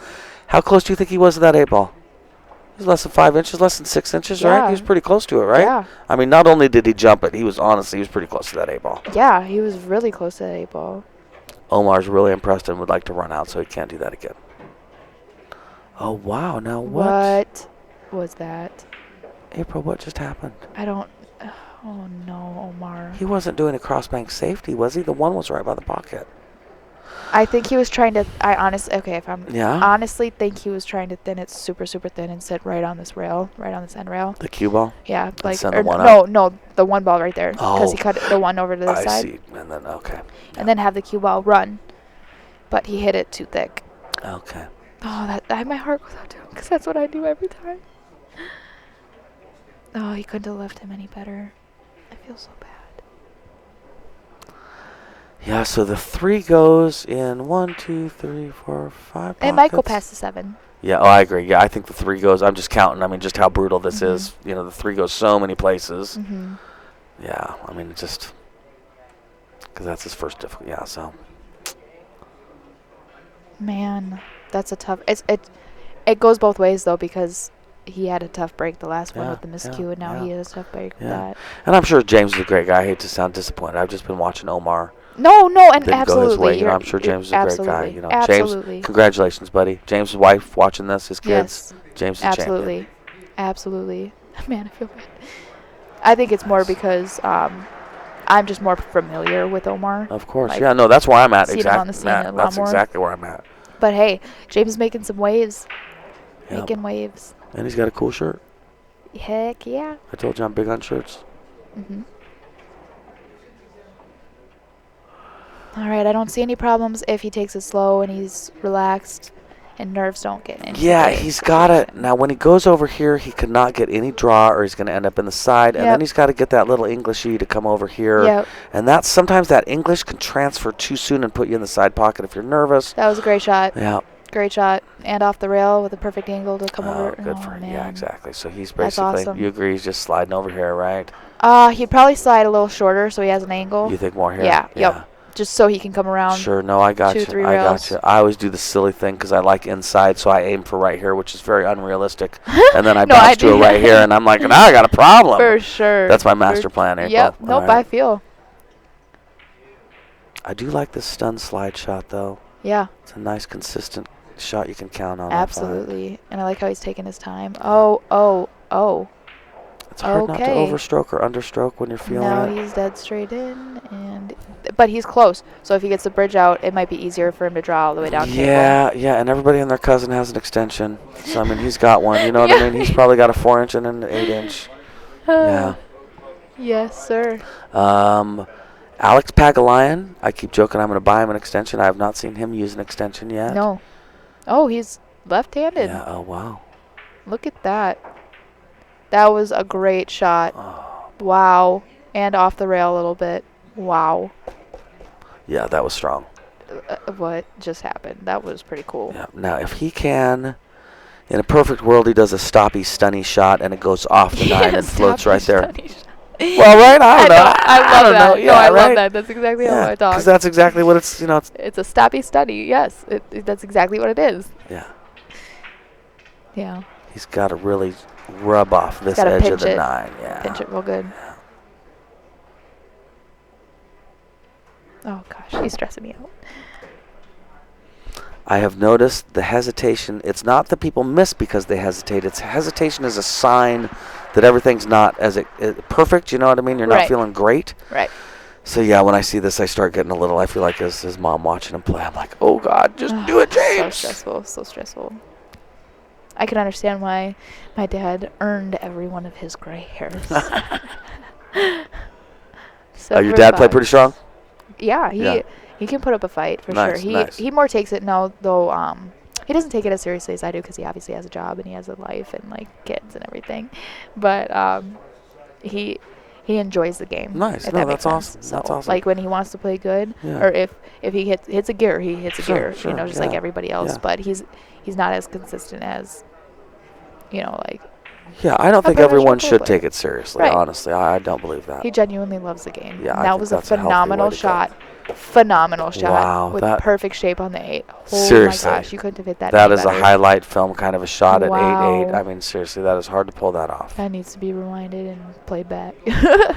How close do you think he was to that 8-ball? He was less than 5 inches, less than 6 inches, right? Yeah. He was pretty close to it, right? Yeah. I mean, not only did he jump it, he was pretty close to that 8-ball. Yeah. He was really close to that 8-ball. Omar's really impressed and would like to run out, so he can't do that again. Oh wow! Now what? What was that? April, what just happened? I don't. Oh no, Omar. He wasn't doing a crossbank safety, was he? The one was right by the pocket. I think he was trying to. Yeah? honestly think he was trying to thin it super, super thin and sit right on this rail, right on this end rail. The cue ball. Yeah, like send the or one no, the one ball right there, because he Oh. cut the one over to this I side, see. And then okay. and then have the cue ball run, but he hit it too thick. Okay. Oh, my heart goes out to him because that's what I do every time. Oh, he couldn't have left him any better. I feel so bad. Yeah. So the 3 goes in 1, 2, 3, 4, 5. It might go pockets. past the 7. Yeah. Oh, I agree. Yeah, I think the 3 goes. I'm just counting. I mean, just how brutal this Mhm. is. You know, the 3 goes so many places. Mm-hmm. Yeah. I mean, just because that's his first difficult. Yeah. So. Man, that's a tough. It goes both ways though, because he had a tough break the last one Yeah, with the miscue, yeah, and now yeah. he has a tough break with Yeah. that. And I'm sure James is a great guy. I hate to sound disappointed. I've just been watching Omar. No, and Didn't go his absolutely. way. You know, you're- I'm sure you're- James is a great guy. absolutely, You know, absolutely. James, congratulations, buddy. James' wife watching this, his kids. Yes, James is a champion. absolutely, absolutely. Man, I feel bad. I think it's more Nice. because I'm just more familiar with Omar. Of course. Like, yeah, no, that's where I'm at. seen him on the scene a lot That's more. exactly where I'm at. But hey, James is making some waves. Yep. Making waves. And he's got a cool shirt. Heck yeah. I told you I'm big on shirts. Mm-hmm. All right, I don't see any problems if he takes it slow and he's relaxed and nerves don't get in. Yeah, he's got it. Now, when he goes over here, he could not get any draw or he's going to end up in the side. And Yep. then he's got to get that little Englishy to come over here. Yep, And that's sometimes that English can transfer too soon and put you in the side pocket if you're nervous. that was a great shot. Yeah. Great shot. And off the rail with a perfect angle to come over. Good for him. Yeah, man. exactly. So he's That's basically, awesome. you agree, he's just sliding over here, right? He'd probably slide a little shorter so he has an angle. You think more here? Yeah, yep. Just so he can come around. Sure, no, I got 2, you. 3 I got rails. you. I always do the silly thing because I like inside, so I aim for right here, which is very unrealistic. And then I No, I bounce to do. a right here, and I'm like, nah, I got a problem. For sure. That's my master plan, April. Yep. All Nope, right. I feel. I do like this stun slide shot, though. Yeah, It's a nice, consistent shot you can count on. I find. absolutely. And I like how he's taking his time. Oh. It's hard not to Okay. overstroke or understroke when you're feeling Now it. he's dead straight in, but he's close. So if he gets the bridge out, it might be easier for him to draw all the way down. Yeah, and everybody and their cousin has an extension. So, I mean, he's got one. You know what I mean? He's probably got a 4-inch and an 8-inch. Yeah. Yes, sir. Alex Pagalian, I keep joking I'm going to buy him an extension. I have not seen him use an extension yet. No. Oh, he's left-handed. Yeah, oh, wow. Look at that. That was a great shot. Oh, Wow. And off the rail a little bit. Wow. yeah, that was strong. What just happened? That was pretty cool. Yeah. Now, if he can, in a perfect world, he does a stoppy, stunny shot, and it goes off the 9 and floats right there. Well, right? I don't know. I love don't that. know. No, Yeah, I right? love that. That's exactly how I talk. because that's exactly what it's, you know, It's a stoppy study. Yes, that's exactly what it is. yeah. Yeah. He's got to really rub off this Gotta edge of pinch the it. 9. Yeah. Pinch it real good. Oh gosh, he's stressing me out. I have noticed the hesitation. It's not that people miss because they hesitate. It's hesitation is a sign that everything's not as perfect. You know what I mean? You're not Right. feeling great. Right. So yeah, when I see this, I start getting a little. I feel like as his mom watching him play, I'm like, oh God, just do it, James. So stressful, so stressful. I can understand why my dad earned every one of his gray hairs. Your dad play pretty strong? Yeah, Yeah. he can put up a fight for Nice, sure. nice. He more takes it now though. He doesn't take it as seriously as I do because he obviously has a job and he has a life and like kids and everything. But he enjoys the game. Nice. If No, that makes that's sense. awesome. So, That's awesome. like when he wants to play good, Yeah. or if he hits a gear, he hits a Sure, gear. sure, You know, just like yeah, everybody else. yeah. But he's not as consistent as, like. Yeah, I don't think professional everyone pool should player. take it seriously. Right. Honestly, I don't believe that. He genuinely loves the game. Yeah, And I that think was a that's a healthy phenomenal way to go. shot. Phenomenal shot. Wow, With that- perfect shape on the 8. Oh Seriously. my gosh, you couldn't have hit that That any is a better. highlight film kind of a shot at 8-8. Wow. I mean, seriously, that is hard to pull that off. That needs to be rewinded and played back.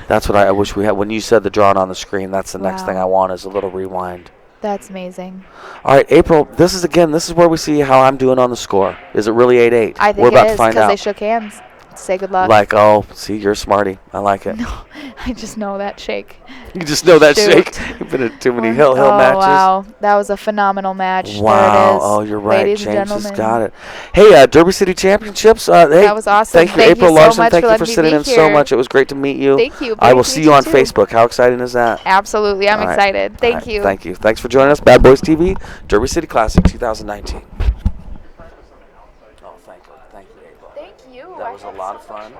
That's what I wish we had. When you said the drawing on the screen, that's the next Wow. thing I want is a little rewind. That's amazing. All right, April, this is where we see how I'm doing on the score. Is it really 8-8? I think We're about it to is find because out. they shook hands to say good luck. Like, oh, see, you're a smarty. I like it. No, I just know that shake. You just know that Shoot. shake. You've been in too many hill Oh, matches. wow. That was a phenomenal match. Wow. There it is. Oh, you're right. Ladies and James has gentlemen. got it. Hey, Derby City Championships. Hey, That was awesome. Thank you, Thank you April so Larson. much Thank for you for letting me sitting be in so here. much. It was great to meet you. Thank you. I Great will to see meet you you on too. Facebook. How exciting is that? Absolutely. I'm All right. excited. All Thank right. you. Thank you. Thanks for joining us. Bad Boys TV, Derby City Classic 2019. Oh, thank you. Thank you, April. Thank you. That was a lot of fun.